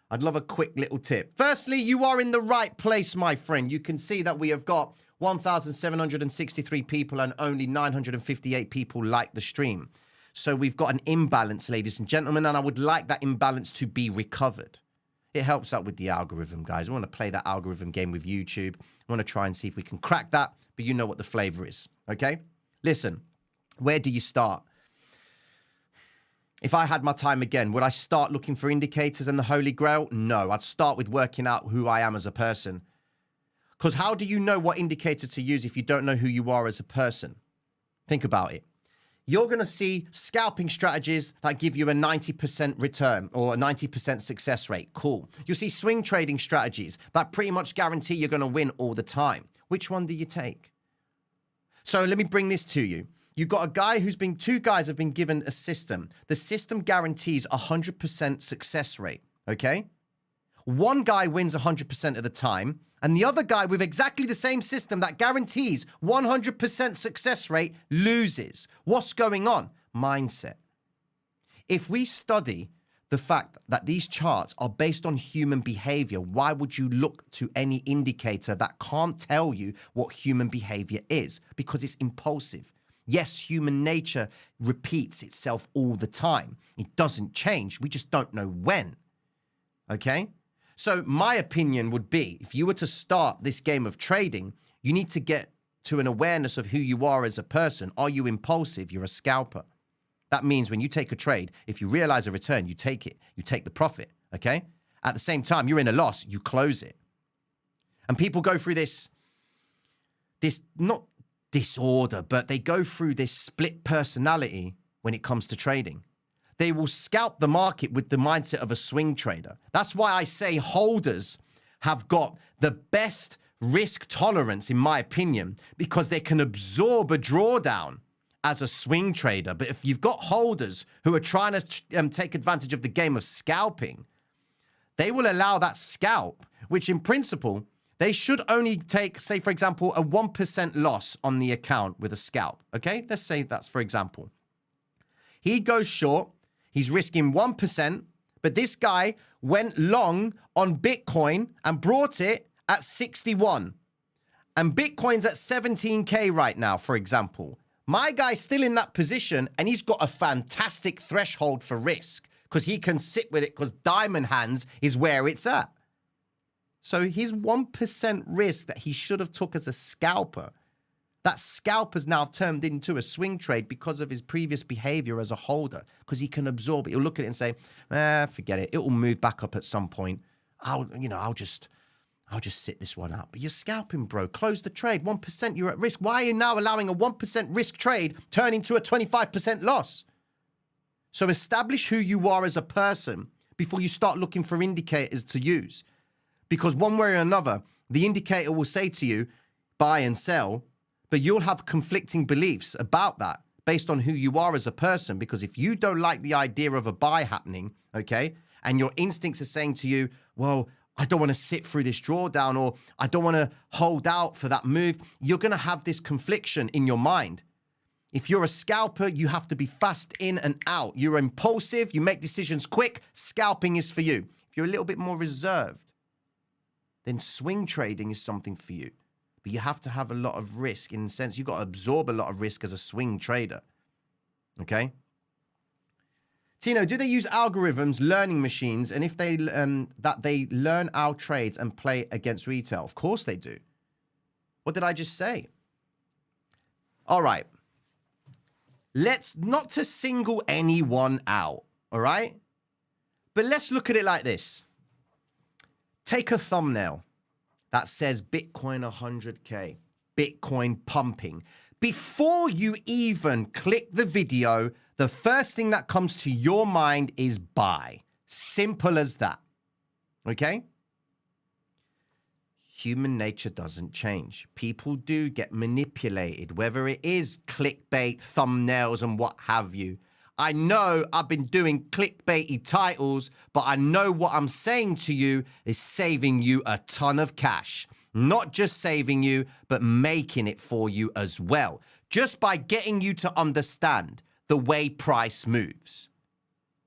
I'd love a quick little tip. Firstly, you are in the right place, my friend. You can see that we have got 1,763 people and only 958 people like the stream. So we've got an imbalance, ladies and gentlemen, and I would like that imbalance to be recovered. It helps out with the algorithm, guys. I want to play that algorithm game with YouTube. I want to try and see if we can crack that, but you know what the flavor is, okay? Listen. Where do you start? If I had my time again, would I start looking for indicators and the Holy Grail? No, I'd start with working out who I am as a person. Because how do you know what indicator to use if you don't know who you are as a person? Think about it. You're going to see scalping strategies that give you a 90% return or a 90% success rate. Cool. You'll see swing trading strategies that pretty much guarantee you're going to win all the time. Which one do you take? So let me bring this to you. You've got a guy two guys have been given a system. The system guarantees 100% success rate, okay? One guy wins 100% of the time, and the other guy with exactly the same system that guarantees 100% success rate loses. What's going on? Mindset. If we study the fact that these charts are based on human behavior, why would you look to any indicator that can't tell you what human behavior is? Because it's impulsive. Yes, human nature repeats itself all the time. It doesn't change. We just don't know when. Okay? So my opinion would be, if you were to start this game of trading, you need to get to an awareness of who you are as a person. Are you impulsive? You're a scalper. That means when you take a trade, if you realize a return, you take it. You take the profit. Okay? At the same time, you're in a loss. You close it. And people go through this not disorder, but they go through this split personality when it comes to trading. They will scalp the market with the mindset of a swing trader. That's why I say holders have got the best risk tolerance, in my opinion, because they can absorb a drawdown as a swing trader. But if you've got holders who are trying to take advantage of the game of scalping, they will allow that scalp, which in principle, they should only take, say, for example, a 1% loss on the account with a scalp. Okay, let's say that's for example. He goes short. He's risking 1%, but this guy went long on Bitcoin and brought it at 61. And Bitcoin's at 17K right now, for example. My guy's still in that position, and he's got a fantastic threshold for risk because he can sit with it because diamond hands is where it's at. So his 1% risk that he should have took as a scalper, that scalp has now turned into a swing trade because of his previous behavior as a holder, because he can absorb it. He'll look at it and say, forget it. It will move back up at some point. I'll just sit this one out. But you're scalping, bro. Close the trade. 1%, you're at risk. Why are you now allowing a 1% risk trade turn into a 25% loss? So establish who you are as a person before you start looking for indicators to use. Because one way or another, the indicator will say to you, buy and sell, but you'll have conflicting beliefs about that based on who you are as a person. Because if you don't like the idea of a buy happening, okay, and your instincts are saying to you, well, I don't want to sit through this drawdown, or I don't want to hold out for that move, you're going to have this confliction in your mind. If you're a scalper, you have to be fast in and out. You're impulsive, you make decisions quick, scalping is for you. If you're a little bit more reserved, then swing trading is something for you. But you have to have a lot of risk in the sense you've got to absorb a lot of risk as a swing trader. Okay? Tino, do they use algorithms, learning machines, and if they that they learn our trades and play against retail? Of course they do. What did I just say? All right. Let's not to single anyone out, all right? But let's look at it like this. Take a thumbnail that says Bitcoin 100K, Bitcoin pumping, Before you even click the video, the first thing that comes to your mind is buy. Simple as that. Okay? Human nature doesn't change. People do get manipulated, whether it is clickbait, thumbnails, and what have you. I know I've been doing clickbaity titles, but I know what I'm saying to you is saving you a ton of cash. Not just saving you, but making it for you as well. Just by getting you to understand the way price moves.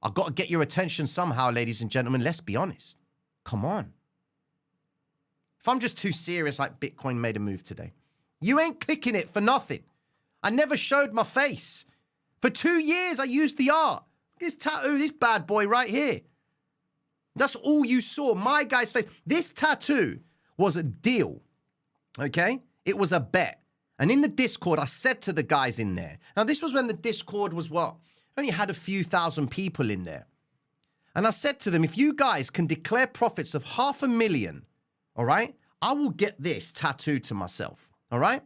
I've got to get your attention somehow, ladies and gentlemen. Let's be honest. Come on. If I'm just too serious like Bitcoin made a move today, you ain't clicking it for nothing. I never showed my face. For 2 years, I used the art. This tattoo, this bad boy right here. That's all you saw, my guy's face. This tattoo was a deal, okay? It was a bet. And in the Discord, I said to the guys in there, now this was when the Discord was what? Only had a few thousand people in there. And I said to them, if you guys can declare profits of 500,000, all right, I will get this tattoo to myself, all right?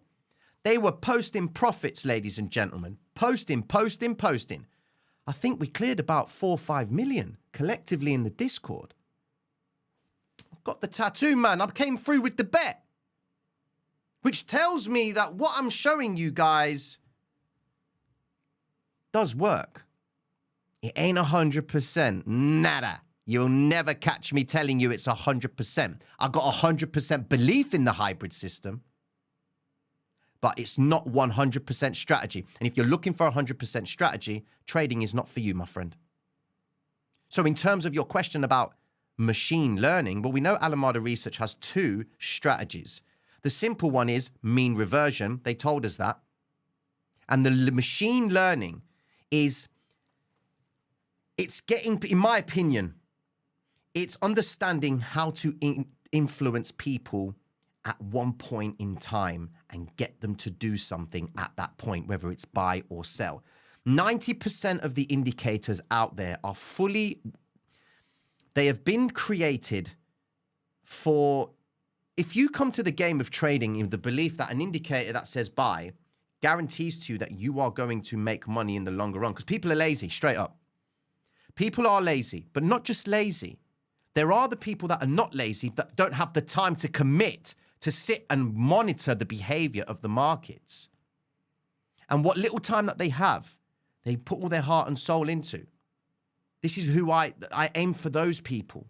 They were posting profits, ladies and gentlemen. Posting. I think we cleared about 4 or 5 million collectively in the Discord. I've got the tattoo, man. I came through with the bet. Which tells me that what I'm showing you guys does work. It ain't 100%. Nada. You'll never catch me telling you it's 100%. I got 100% belief in the hybrid system. But it's not 100% strategy. And if you're looking for 100% strategy, trading is not for you, my friend. So in terms of your question about machine learning, well, we know Alameda Research has 2 strategies. The simple one is mean reversion. They told us that. And the machine learning is, it's getting, in my opinion, it's understanding how to influence people at one point in time and get them to do something at that point, whether it's buy or sell. 90% of the indicators out there are they have been created for, if you come to the game of trading in the belief that an indicator that says buy guarantees to you that you are going to make money in the longer run, because people are lazy, straight up. People are lazy, but not just lazy. There are the people that are not lazy, that don't have the time to commit to sit and monitor the behavior of the markets. And what little time that they have, they put all their heart and soul into. This is who I aim for, those people.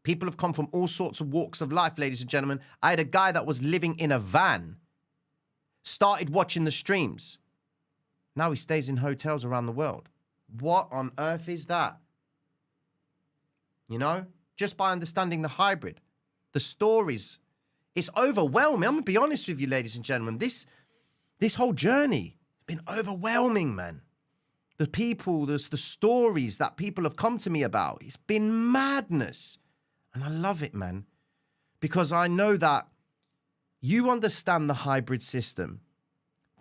People have come from all sorts of walks of life, ladies and gentlemen. I had a guy that was living in a van, started watching the streams. Now he stays in hotels around the world. What on earth is that? You know, just by understanding the hybrid. The stories, it's overwhelming. I'm going to be honest with you, ladies and gentlemen. This whole journey has been overwhelming, man. The people, the stories that people have come to me about, it's been madness. And I love it, man. Because I know that you understand the hybrid system.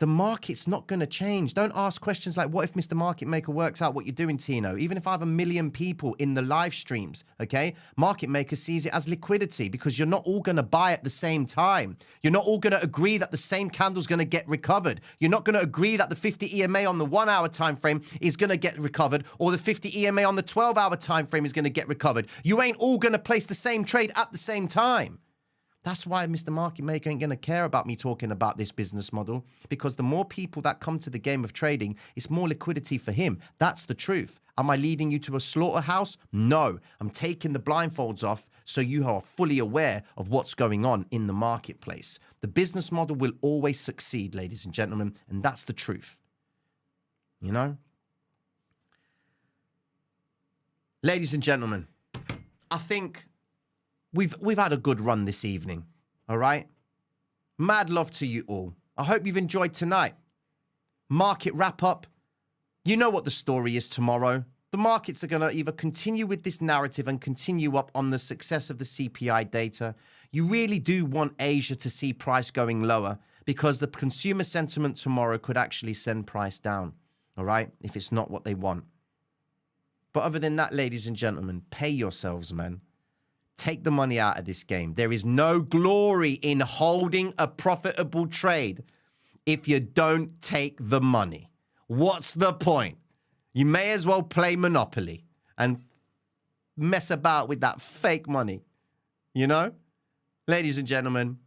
The market's not going to change. Don't ask questions like, what if Mr. Market Maker works out what you're doing, Tino? Even if I have 1 million people in the live streams, okay? Market Maker sees it as liquidity because you're not all going to buy at the same time. You're not all going to agree that the same candle's going to get recovered. You're not going to agree that the 50 EMA on the 1 hour time frame is going to get recovered, or the 50 EMA on the 12-hour time frame is going to get recovered. You ain't all going to place the same trade at the same time. That's why Mr. Market Maker ain't going to care about me talking about this business model, because the more people that come to the game of trading, it's more liquidity for him. That's the truth. Am I leading you to a slaughterhouse? No. I'm taking the blindfolds off so you are fully aware of what's going on in the marketplace. The business model will always succeed, ladies and gentlemen, and that's the truth. You know? Ladies and gentlemen, I think We've had a good run this evening, all right? Mad love to you all. I hope you've enjoyed tonight. Market wrap up. You know what the story is tomorrow. The markets are going to either continue with this narrative and continue up on the success of the CPI data. You really do want Asia to see price going lower, because the consumer sentiment tomorrow could actually send price down, all right, if it's not what they want. But other than that, ladies and gentlemen, pay yourselves, man. Take the money out of this game. There is no glory in holding a profitable trade. if you don't take the money? What's the point? You may as well play Monopoly and mess about with that fake money, you know? Ladies and gentlemen,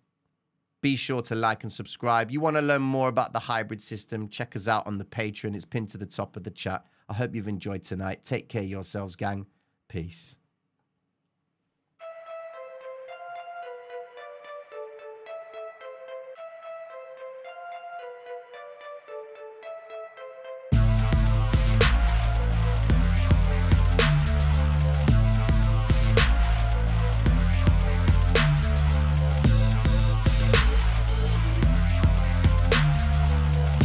be sure to like and subscribe. You want to learn more about the hybrid system, check us out on the Patreon. It's pinned to the top of the chat. I hope you've enjoyed tonight. Take care of yourselves, gang. Peace.